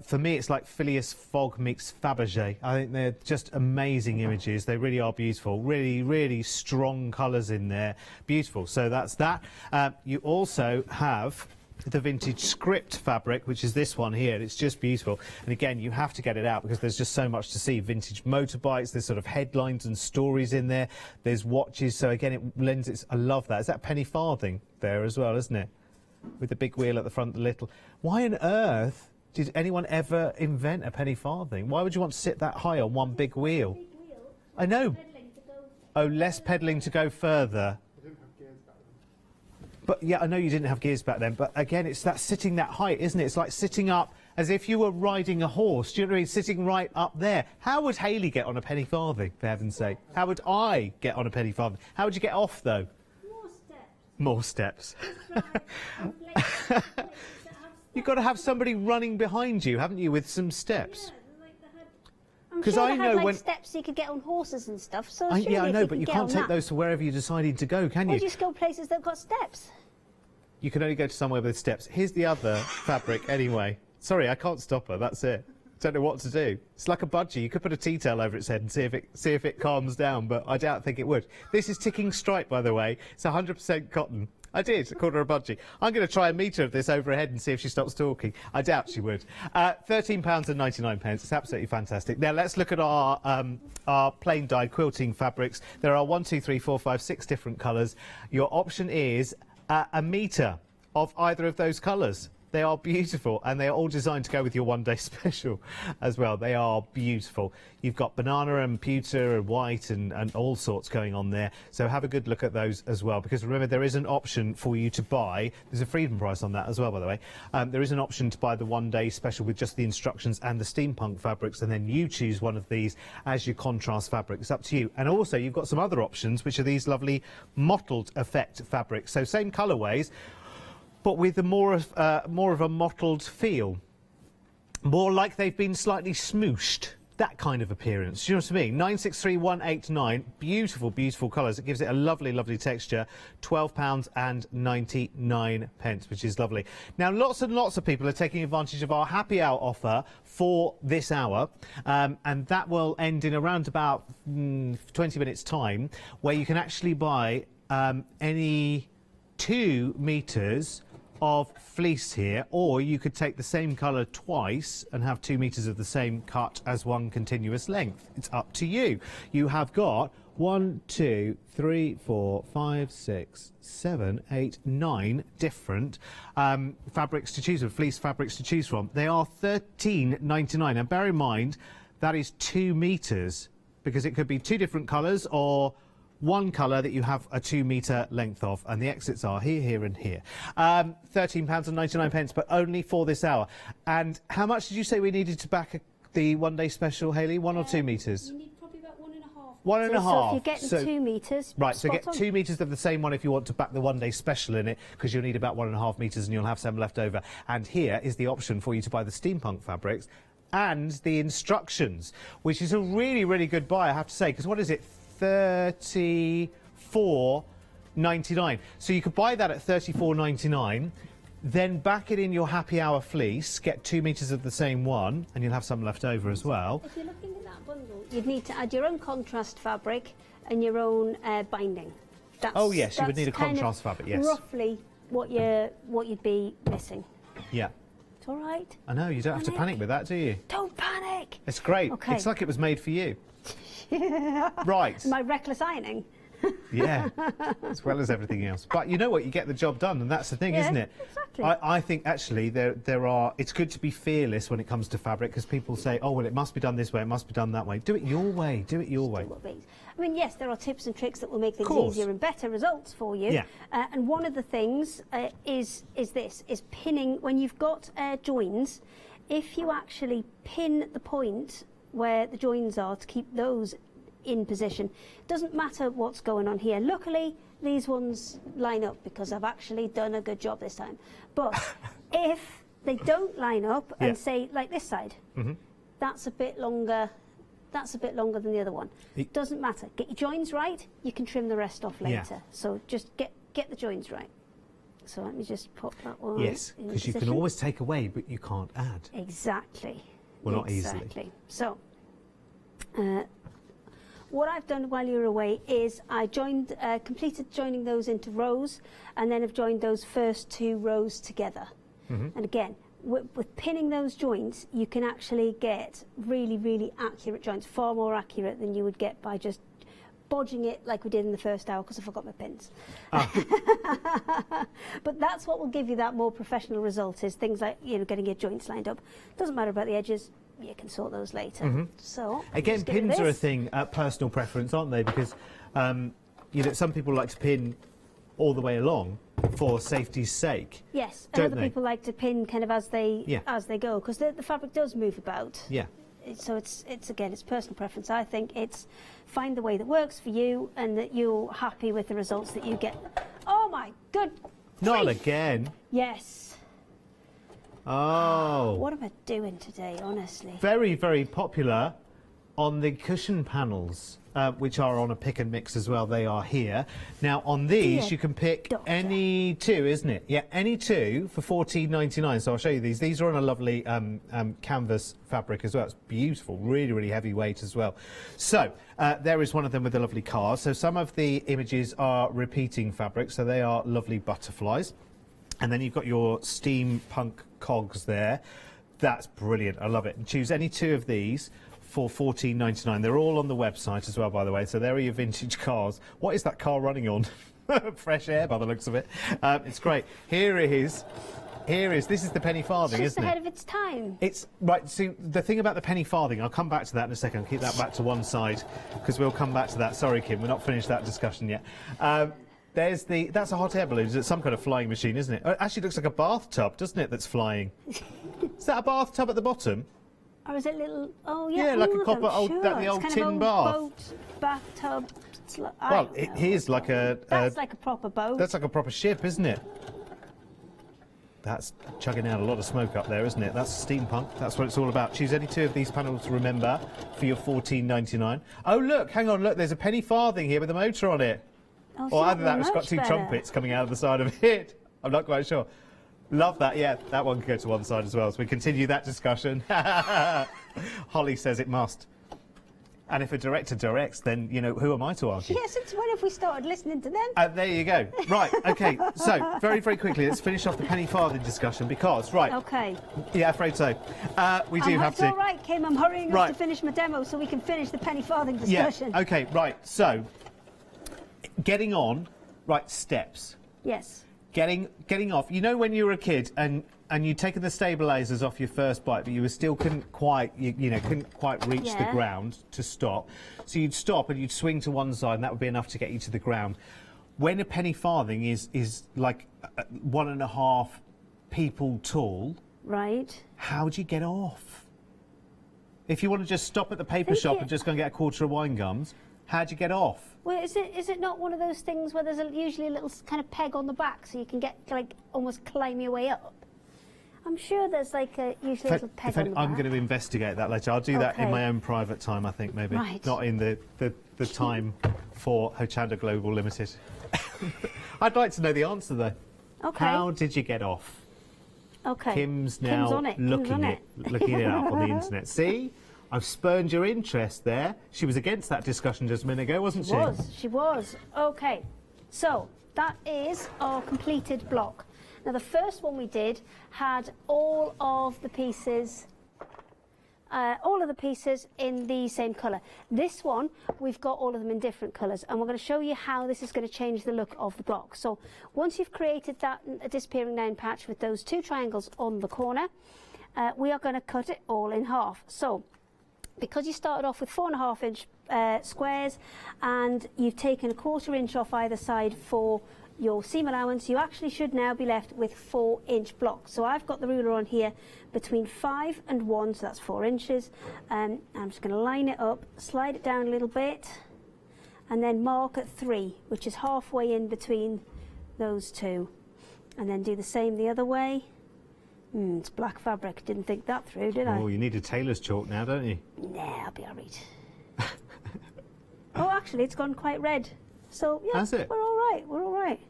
For me, it's like Phileas Fogg meets Fabergé. I think they're just amazing images. They really are beautiful. Really strong colours in there. Beautiful. So that's that. You also have the vintage script fabric, which is this one here. It's just beautiful, and again, you have to get it out because there's just so much to see. Vintage motorbikes, there's sort of headlines and stories in there, there's watches, so again, it lends its, I love that. Is that penny farthing there as well, isn't it? with the big wheel at the front, the little. Why on earth did anyone ever invent a penny farthing? Why would you want to sit that high on one big wheel? I know. Oh, less pedalling to go further. But yeah, I know you didn't have gears back then, but again, it's that sitting that height, isn't it? It's like sitting up as if you were riding a horse. Do you know what I mean? Sitting right up there. How would Hayley get on a penny farthing, for heaven's sake? How would I get on a penny farthing? How would you get off, though? More steps. You've got to have somebody running behind you, haven't you, with some steps? Because I know when steps you could get on horses and stuff. So yeah, I know, but you can't take those to wherever you're deciding to go, can you? Or just go places that've got steps. You can only go to somewhere with steps. Here's the other fabric, anyway. Sorry, I can't stop her. That's it. Don't know what to do. It's like a budgie. You could put a tea towel over its head and see if it calms down, but I think it would. This is ticking stripe, by the way. It's 100% cotton. I did. I called her a budgie. I'm going to try a metre of this over her head and see if she stops talking. I doubt she would. £13.99. It's absolutely fantastic. Now let's look at our plain dyed quilting fabrics. There are 1, 2, 3, 4, 5, 6 different colours. Your option is a metre of either of those colours. They are beautiful, and they are all designed to go with your one-day special as well. They are beautiful. You've got banana and pewter and white and all sorts going on there. So have a good look at those as well, because remember, there is an option for you to buy. There's a freedom price on that as well, by the way. There is an option to buy the one-day special with just the instructions and the steampunk fabrics, and then you choose one of these as your contrast fabric. It's up to you. And also, you've got some other options, which are these lovely mottled effect fabrics. So same colourways, but with a more of a mottled feel, more like they've been slightly smooshed. That kind of appearance. Do you know what I mean? 963189, beautiful, beautiful colours. It gives it a lovely, lovely texture. £12.99, which is lovely. Now, lots and lots of people are taking advantage of our happy hour offer for this hour, and that will end in around about 20 minutes' time, where you can actually buy any 2 metres of fleece here, or you could take the same colour twice and have 2 metres of the same cut as one continuous length. It's up to you. You have got 1, 2, 3, 4, 5, 6, 7, 8, 9 different fabrics to choose from, fleece fabrics to choose from. They are £13.99. And bear in mind, that is 2 metres, because it could be 2 different colours or one colour that you have a 2 metre length of, and the exits are here, here and here. £13.99, but only for this hour. And how much did you say we needed to back the one-day special, Hayley? 1 or 2 metres? You need probably about 1.5. 1.5. So if you're getting 2 metres, right, so get on. 2 metres of the same one if you want to back the one-day special in it, because you'll need about 1.5 metres and you'll have some left over. And here is the option for you to buy the steampunk fabrics and the instructions, which is a really, really good buy, I have to say, because what is it? $34.99. So you could buy that at $34.99, then back it in your happy hour fleece, get 2 metres of the same one, and you'll have some left over as well. If you're looking at that bundle, you'd need to add your own contrast fabric and your own binding. Oh yes, you would need a contrast fabric, yes. Roughly what you'd be missing. Yeah. It's all right. I know, you don't have to panic with that, do you? Don't panic. It's great. Okay. It's like it was made for you. Right. My reckless ironing. Yeah, as well as everything else. But you know what? You get the job done, and that's the thing, isn't it? Exactly. I think actually it's good to be fearless when it comes to fabric, because people say, oh, well, it must be done this way, it must be done that way. Do it your way. Do it your way. I mean, yes, there are tips and tricks that will make things course. easier and better results for you. Yeah. And one of the things is pinning. When you've got joins, if you actually pin the point where the joins are to keep those in position, doesn't matter what's going on here. Luckily, these ones line up because I've actually done a good job this time. But if they don't line up and say like this side, that's a bit longer. That's a bit longer than the other one. It doesn't matter. Get your joins right. You can trim the rest off later. Yeah. So just get the joins right. So let me just pop that one. Yes, because you can always take away, but you can't add. Exactly. Well, not easily. Exactly. So. What I've done while you were away is I completed joining those into rows, and then have joined those first 2 rows together. And again, with pinning those joints, you can actually get really, really accurate joints, far more accurate than you would get by just bodging it like we did in the first hour because I forgot my pins. But that's what will give you that more professional result, is things like, you know, getting your joints lined up. Doesn't matter about the edges, you can sort those later. So again, pins are a thing, personal preference, aren't they? Because you know, some people like to pin all the way along for safety's sake. Yes, and don't other they? people like to pin kind of as they go, because the fabric does move about. Yeah. So it's again, it's personal preference. I think it's find the way that works for you and that you're happy with the results that you get. Oh my good Not grief. again. Yes. Oh. What am I doing today, honestly? Very, very popular on the cushion panels, which are on a pick and mix as well. They are here. Now, on these, Dear you can pick doctor. any two, isn't it? Yeah, any two for $14.99. So I'll show you these. These are on a lovely canvas fabric as well. It's beautiful, really, really heavy weight as well. So there is one of them with a lovely card. So some of the images are repeating fabric, so they are lovely butterflies. And then you've got your steampunk cogs there. That's brilliant. I love it. And choose any two of these for $14.99. They're all on the website as well, by the way. So there are your vintage cars. What is that car running on? Fresh air, by the looks of it. It's great. Here it is. Here is. This is the penny farthing, It's just isn't ahead it? of its time. It's right. See, the thing about the penny farthing, I'll come back to that in a second. I'll keep that back to one side because we'll come back to that. Sorry, Kim, we're not finished that discussion yet. That's a hot air balloon. It's some kind of flying machine, isn't it? It actually looks like a bathtub, doesn't it, that's flying? Is that a bathtub at the bottom? Or is it little? Oh yeah. Yeah, like a ooh, copper I'm old- sure. that the It's old kind tin of old bath. Boat, bathtub. Well, it is like a... That's like a proper boat. That's like a proper ship, isn't it? That's chugging out a lot of smoke up there, isn't it? That's steampunk. That's what it's all about. Choose any two of these panels to remember for your $14.99. Oh, look, hang on, look, there's a penny farthing here with a motor on it. Oh, Or either see, that, it's got much two better. trumpets coming out of the side of it. I'm not quite sure. Love that, yeah. That one can go to one side as well. So we continue that discussion. Holly says it must. And if a director directs, then, you know, who am I to argue? Yeah, since when have we started listening to them? There you go. Right, OK. So, very, very quickly, let's finish off the penny farthing discussion because, right. Okay. Yeah, afraid so. We do have It's to. all right, Kim. I'm hurrying Right. up to finish my demo so we can finish the penny farthing Yeah, discussion. OK, right. So, getting on, right, steps. Yes. Getting off. You know when you were a kid and you'd taken the stabilisers off your first bike, but you still couldn't quite, couldn't quite reach the Yeah. ground to stop. So you'd stop and you'd swing to one side, and that would be enough to get you to the ground. When a penny farthing is like 1.5 people tall, Right. how do you get off? If you want to just stop at the paper think shop it- and just go and get a quarter of wine gums, how do you get off? Well, is it not one of those things where there's usually a little kind of peg on the back so you can get like almost climb your way up? I'm sure there's like usually a little peg on the back. I'm going to investigate that later. I'll do that in Okay. my own private time, I think, maybe. Right. Not in the time for Hochanda Global Limited. I'd like to know the answer, though. Okay. How did you get off? Okay. Kim's now Kim's on it. looking it up on the internet. See? I've spurned your interest there. She was against that discussion just a minute ago, wasn't she? She was. Okay. So that is our completed block. Now the first one we did had all of the pieces in the same colour. This one, we've got all of them in different colours, and we're going to show you how this is going to change the look of the block. So once you've created that disappearing line patch with those two triangles on the corner, we are going to cut it all in half. So because you started off with 4.5 inch squares and you've taken 1/4 inch off either side for your seam allowance, you actually should now be left with 4 inch blocks. So I've got the ruler on here between 5 and 1, so that's 4 inches. I'm just going to line it up, slide it down a little bit, and then mark at 3, which is halfway in between those two. And then do the same the other way. It's black fabric. Didn't think that through, did I? Oh, you need a tailor's chalk now, don't you? Nah, I'll be all right. Oh, actually, it's gone quite red. So, yeah, Has it? we're all right. We're all right.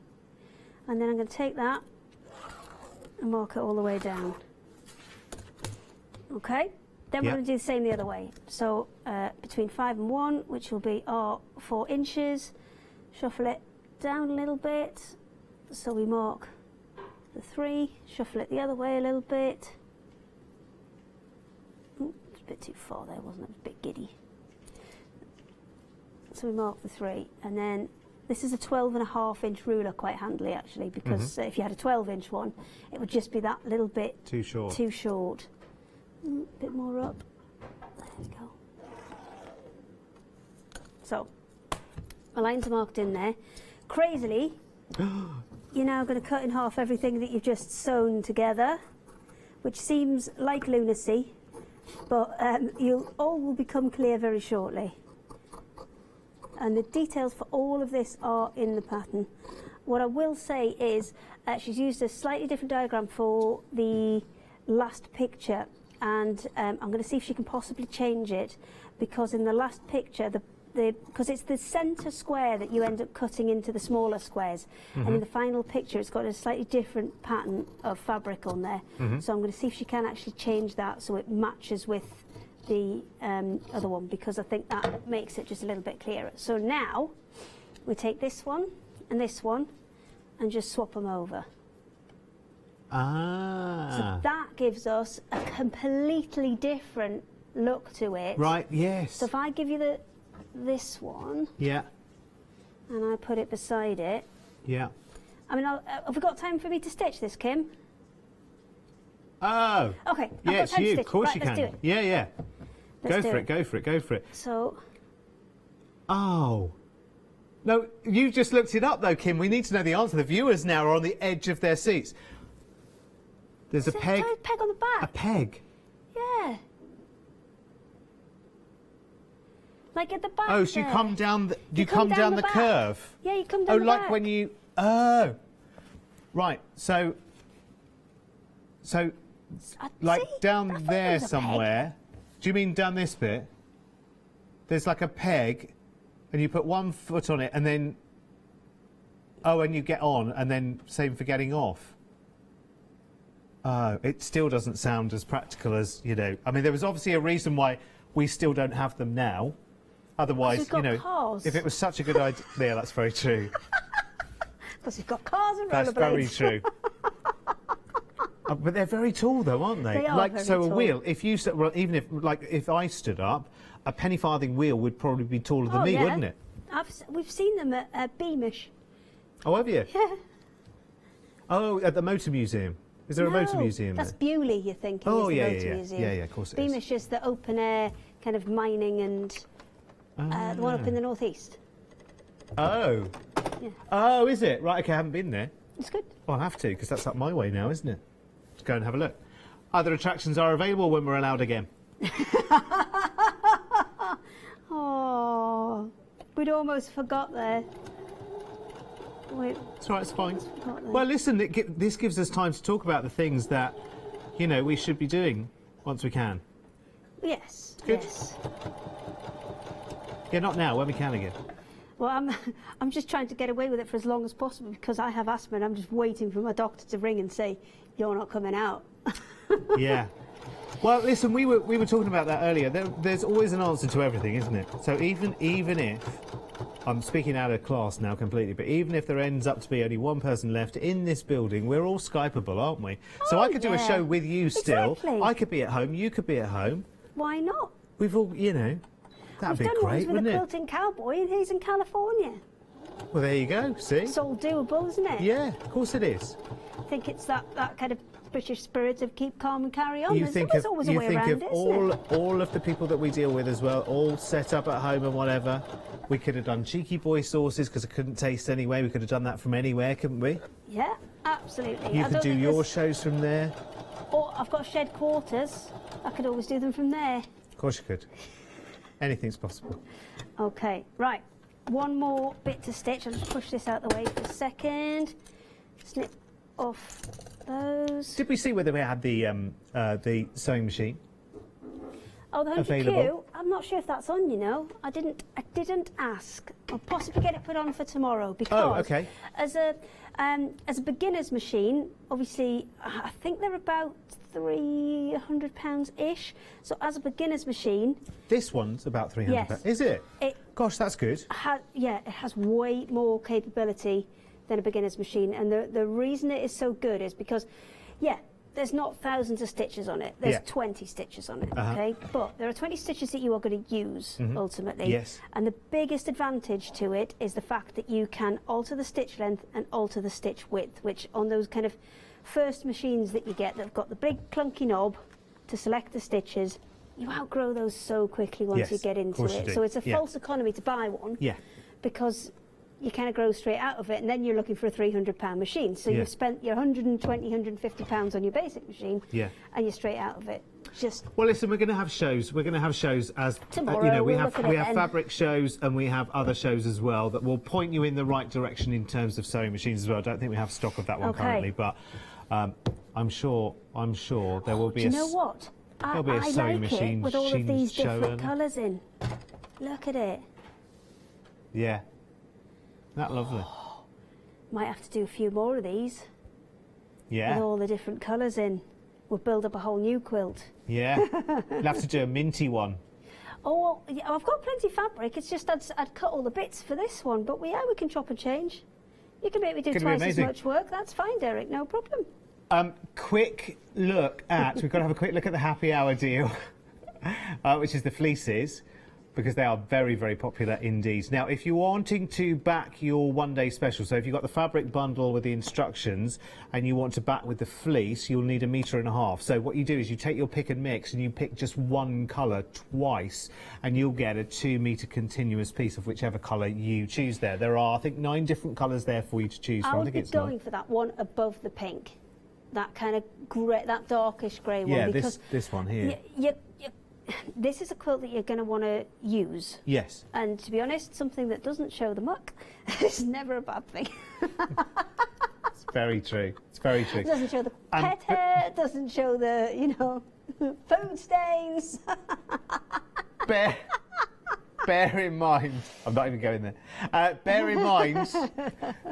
And then I'm going to take that and mark it all the way down. Okay. Then we're Yeah. going to do the same the other way. So, between 5 and 1, which will be our 4 inches, shuffle it down a little bit. So we mark the 3, shuffle it the other way a little bit. Ooh, it's a bit too far there, wasn't it? It was a bit giddy. So we mark the 3, and then this is a 12.5-inch ruler, quite handily actually, because if you had a 12-inch one, it would just be that little bit too short. Bit more up. There we go. So, my lines are marked in there. Crazily, you're now going to cut in half everything that you've just sewn together, which seems like lunacy, but all will become clear very shortly. And the details for all of this are in the pattern. What I will say is she's used a slightly different diagram for the last picture, and I'm going to see if she can possibly change it, because in the last picture, because it's the centre square that you end up cutting into the smaller squares, and in the final picture it's got a slightly different pattern of fabric on there. So I'm going to see if she can actually change that so it matches with the other one, because I think that makes it just a little bit clearer. So now we take this one and just swap them over. So that gives us a completely different look to it. Right, yes. So if I give you this one, yeah, and I put it beside it, yeah. I mean, have we got time for me to stitch this, Kim? Oh. Okay. Yes, you. Of course you can. Let's do it. Yeah, yeah. Let's Go for it. So. Oh. No, you just looked it up though, Kim. We need to know the answer. The viewers now are on the edge of their seats. There's a peg. A peg on the back. A peg. Yeah. Like at the back. Oh, so you come down the you come down the back. curve. Yeah, you come down the back. Oh, like when you. Oh. Right. So. Like down there somewhere. Do you mean down this bit? There's like a peg, and you put one foot on it, and then. Oh, and you get on, and then same for getting off. Oh, it still doesn't sound as practical as, you know. I mean, there was obviously a reason why we still don't have them now. Otherwise, you know, cars. if it was such a good idea, yeah, that's very true. Because we've got cars and rollerblades. That's very true. But they're very tall, though, aren't they? They are like very so, tall. a wheel. If you well, even if I stood up, a penny farthing wheel would probably be taller than me, yeah. wouldn't it? We've seen them at Beamish. Oh, have you? Yeah. Oh, at the Motor Museum. Is there a motor museum that's there? Bewley, you're thinking. Oh, is the yeah, motor yeah, museum. yeah, of course it is. Beamish is the open air kind of mining and the one up in the northeast. Oh. Yeah. Oh, is it? Right, okay, I haven't been there. It's good. Well, I'll have to, because that's up my way now, isn't it? Let's go and have a look. Other attractions are available when we're allowed again. Oh, we'd almost forgot there. Wait. It's all right, it's fine. Well, listen, this gives us time to talk about the things that, you know, we should be doing once we can. Yes. Good. Yes. Yeah, not now, when we can again. Well, I'm just trying to get away with it for as long as possible because I have asthma and I'm just waiting for my doctor to ring and say, you're not coming out. Yeah. Well, listen, we were talking about that earlier. There's always an answer to everything, isn't it? So even if, I'm speaking out of class now completely, but even if there ends up to be only one person left in this building, we're all Skypeable, aren't we? So I could do a show with you still. Exactly. I could be at home, you could be at home. Why not? We've all, you know, that'd be We've done great, ones with wouldn't a it? quilting cowboy and he's in California. Well, there you go, see? It's all doable, isn't it? Yeah, of course it is. I think it's that kind of British spirit of keep calm and carry on. You There's think of, always a way around it, isn't it? all of the people that we deal with as well, all set up at home and whatever. We could have done cheeky boy sauces because I couldn't taste anyway. We could have done that from anywhere, couldn't we? Yeah, absolutely. You I could don't do think your there's- shows from there. Or I've got shed quarters. I could always do them from there. Of course you could. Anything's possible. Okay, right. One more bit to stitch. I'll just push this out the way for a second. Snip off those. Did we see whether we had the sewing machine? Oh, the 100Q. Available? I'm not sure if that's on. You know, I didn't ask. I'll possibly get it put on for tomorrow because okay. as a beginner's machine, obviously, I think they're about £300 ish. So as a beginner's machine, This one's about 300. Yes. Is it? it Gosh, that's good. it has way more capability than a beginner's machine, and the reason it is so good is because, yeah, there's not thousands of stitches on it. There's 20 stitches on it, okay? But there are 20 stitches that you are going to use, ultimately. Yes. And the biggest advantage to it is the fact that you can alter the stitch length and alter the stitch width, which on those kind of first machines that you get that have got the big clunky knob to select the stitches, you outgrow those so quickly once you get into it. So it's a false economy to buy one, because you kind of grow straight out of it, and then you're looking for a £300 machine. So you've spent your £120, £150 on your basic machine, and you're straight out of it. Well, listen, we're going to have shows. We're going to have shows as tomorrow. You know, we have then. fabric shows, and we have other shows as well that will point you in the right direction in terms of sewing machines as well. I don't think we have stock of that one currently, but I'm sure there will be. Do you know what? There'll be a sewing like machine it with all of these show different colours in. Look at it. Yeah. That lovely. Might have to do a few more of these. Yeah. With all the different colours in. We'll build up a whole new quilt. Yeah. You'll have to do a minty one. Oh, well, yeah, I've got plenty of fabric. It's just I'd cut all the bits for this one. But we can chop and change. You can make me do twice as much work. That's fine, Derek. No problem. Quick look at, we've got to have a quick look at the happy hour deal, which is the fleeces, because they are very, very popular indeed. Now, if you're wanting to back your one-day special, so if you've got the fabric bundle with the instructions and you want to back with the fleece, you'll need 1.5 meters. So what you do is you take your pick and mix and you pick just one colour twice, and you'll get a 2 metre continuous piece of whichever colour you choose there. There are, I think, 9 different colours there for you to choose from. I would be going for that one above the pink. That kind of grey, that darkish grey one. Yeah, because this one here. This is a quilt that you're going to want to use. Yes. And to be honest, something that doesn't show the muck is never a bad thing. It's very true. It's very true. It doesn't show the pet hair, it doesn't show the, food stains. Bear in mind, I'm not even going there. Bear in mind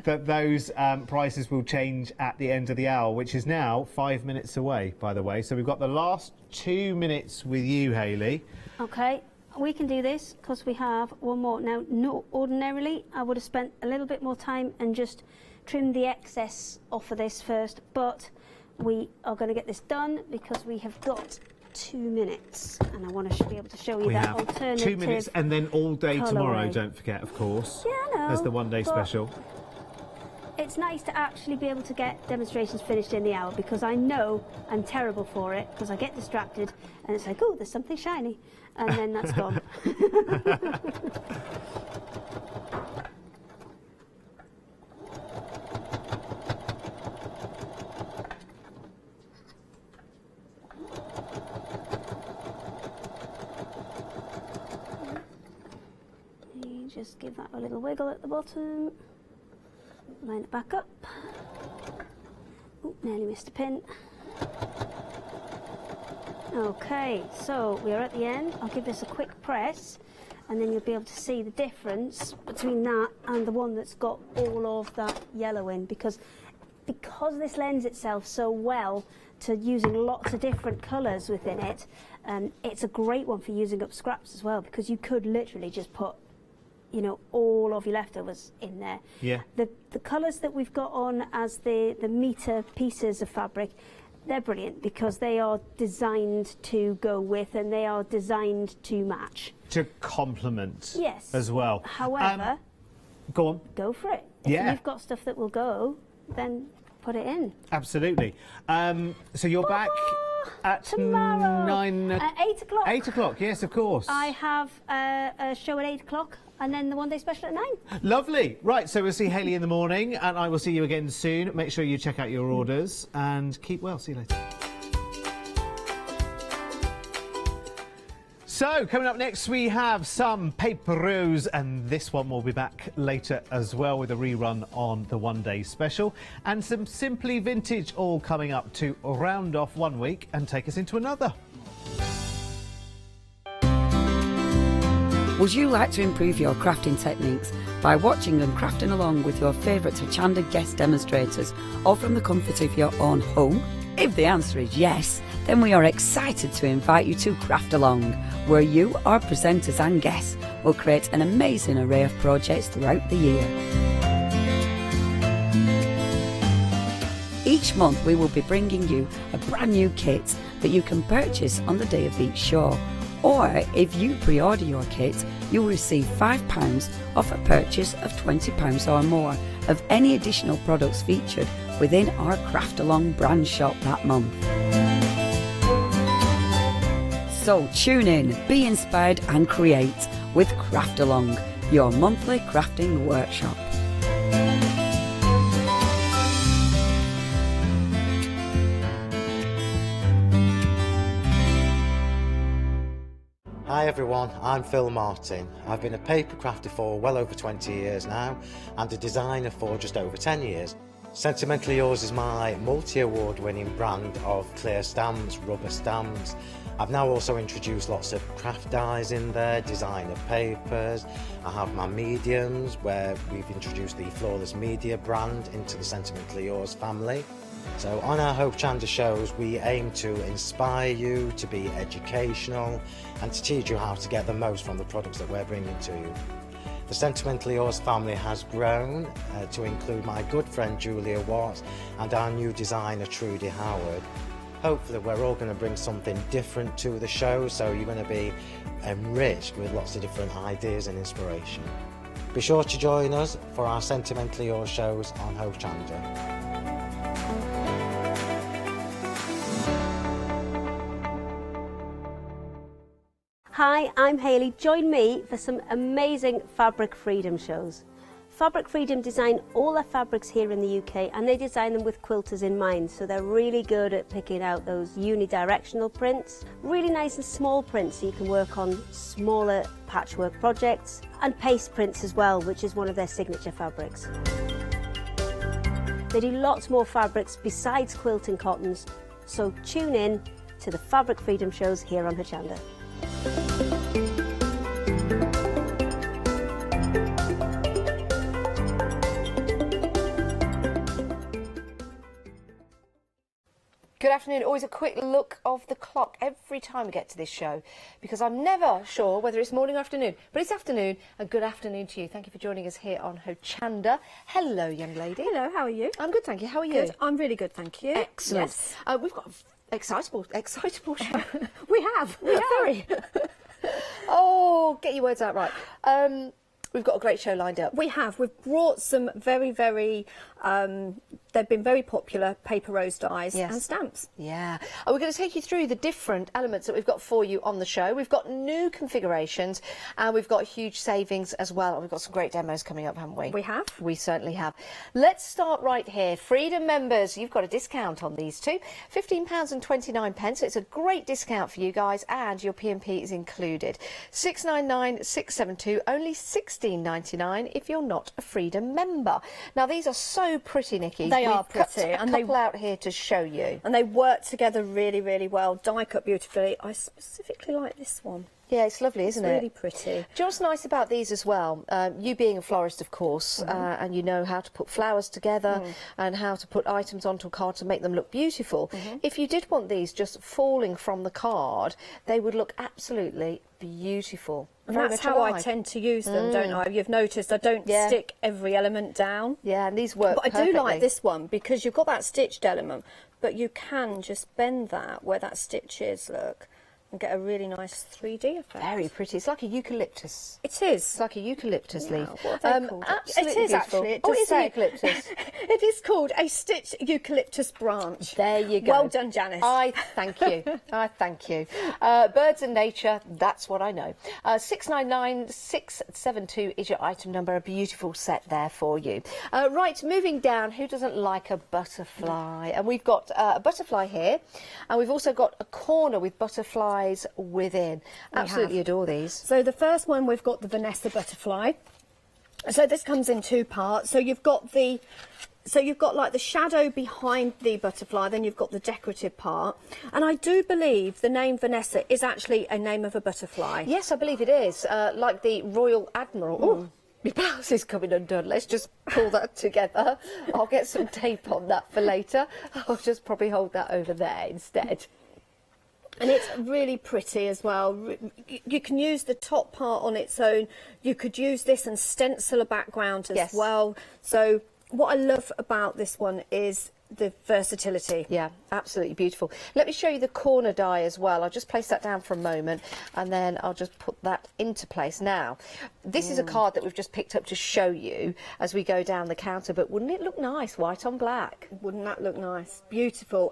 that those prices will change at the end of the hour, which is now 5 minutes away, by the way. So we've got the last 2 minutes with you, Hayley. Okay, we can do this because we have one more. Now, ordinarily, I would have spent a little bit more time and just trimmed the excess off of this first, but we are going to get this done because we have got 2 minutes, and I want to be able to show you that alternative. 2 minutes, and then all day colourway. Tomorrow, don't forget, of course. Yeah, I know. As the one-day special. It's nice to actually be able to get demonstrations finished in the hour, because I know I'm terrible for it, because I get distracted and it's like, oh, there's something shiny, and then that's gone. Just give that a little wiggle at the bottom, line it back up. Oh, nearly missed a pin. Okay, so we are at the end. I'll give this a quick press, and then you'll be able to see the difference between that and the one that's got all of that yellow in, because this lends itself so well to using lots of different colours within it. It's a great one for using up scraps as well, because you could literally just put all of your leftovers in there. Yeah. The colours that we've got on as the metre pieces of fabric, they're brilliant because they are designed to go with, and they are designed to match. To complement. Yes. As well. However, go on. Go for it. If you've got stuff that will go, then put it in. Absolutely. So you're back at tomorrow. 8 o'clock. 8 o'clock, yes, of course. I have a show at 8 o'clock. And then the one-day special at 9. Lovely. Right, so we'll see Hayley in the morning, and I will see you again soon. Make sure you check out your orders, and keep well. See you later. So, coming up next, we have some paper rose, and this one will be back later as well with a rerun on the one-day special, and some Simply Vintage all coming up to round off 1 week and take us into another. Would you like to improve your crafting techniques by watching and crafting along with your favourite Hochanda guest demonstrators, or from the comfort of your own home? If the answer is yes, then we are excited to invite you to Craft Along, where you, our presenters and guests, will create an amazing array of projects throughout the year. Each month we will be bringing you a brand new kit that you can purchase on the day of each show. Or if you pre-order your kit, you'll receive £5 off a purchase of £20 or more of any additional products featured within our Craft Along brand shop that month. So tune in, be inspired and create with Craft Along, your monthly crafting workshop. Hi everyone, I'm Phil Martin. I've been a paper crafter for well over 20 years now and a designer for just over 10 years. Sentimentally Yours is my multi-award winning brand of clear stamps, rubber stamps. I've now also introduced lots of craft dyes in there, designer papers. I have my mediums where we've introduced the Flawless Media brand into the Sentimentally Yours family. So on our Hochanda shows we aim to inspire you, to be educational and to teach you how to get the most from the products that we're bringing to you. The Sentimentally Yours family has grown to include my good friend Julia Watts and our new designer Trudy Howard. Hopefully we're all going to bring something different to the show, so you're going to be enriched with lots of different ideas and inspiration. Be sure to join us for our Sentimentally Yours shows on Hochanda. Hi, I'm Hayley. Join me for some amazing Fabric Freedom shows. Fabric Freedom design all their fabrics here in the UK, and they design them with quilters in mind, so they're really good at picking out those unidirectional prints, really nice and small prints so you can work on smaller patchwork projects, and paste prints as well, which is one of their signature fabrics. They do lots more fabrics besides quilt and cottons, so tune in to the Fabric Freedom shows here on Hochanda. Good afternoon. Always a quick look of the clock every time we get to this show, because I'm never sure whether it's morning or afternoon, but it's afternoon, and good afternoon to you. Thank you for joining us here on Hochanda. Hello, young lady. Hello, how are you? I'm good, thank you. How are you? Good. I'm really good, thank you. Excellent. Yes. We've got excitable show. We have. Very. Oh, get your words out right. We've got a great show lined up. We have. We've brought some very, they've been very popular paper rose dies and stamps. Yeah. We're going to take you through the different elements that we've got for you on the show. We've got new configurations and we've got huge savings as well. And we've got some great demos coming up, haven't we? We have. We certainly have. Let's start right here. Freedom members, you've got a discount on these two. £15.29. So it's a great discount for you guys, and your P&P is included. 699 672, only £16.99 if you're not a Freedom member. Now these are so pretty, Nikki. They are pretty, and they out here to show you. And they work together really, really well. Die cut beautifully. I specifically like this one. Yeah, it's lovely, isn't it? It's really pretty. Do you know what's nice about these as well? You being a florist, of course, and you know how to put flowers together and how to put items onto a card to make them look beautiful. If you did want these just falling from the card, they would look absolutely beautiful. And that's how I tend to use them, don't I? You've noticed I don't stick every element down. Yeah, and these work But I do like this one because you've got that stitched element, but you can just bend that where that stitch is, look, and get a really nice 3D effect. Very pretty. It's like a eucalyptus. It is. It's like a eucalyptus leaf. What are they called? Absolutely it is beautiful. actually. It Oh, does it is say. a eucalyptus. It is called a stitched eucalyptus branch. There you go. Well done, Janice. I thank you. I thank you. Birds and nature, that's what I know. 699 672 is your item number. A beautiful set there for you. Right, moving down. Who doesn't like a butterfly? And we've got a butterfly here, and we've also got a corner with butterflies within. Absolutely adore these. So the first one, we've got the Vanessa butterfly. So this comes in two parts. So you've got like the shadow behind the butterfly, then you've got the decorative part. And I do believe the name Vanessa is actually a name of a butterfly. Yes, I believe it is. Like the Royal Admiral. Ooh, my blouse is coming undone. Let's just pull that together. I'll get some tape on that for later. I'll just probably hold that over there instead. And it's really pretty as well. You can use the top part on its own. You could use this and stencil a background as well. So what I love about this one is the versatility. Yeah, absolutely beautiful. Let me show you the corner die as well. I'll just place that down for a moment and then I'll just put that into place. Now, this is a card that we've just picked up to show you as we go down the counter, but wouldn't it look nice, white on black? Wouldn't that look nice? Beautiful.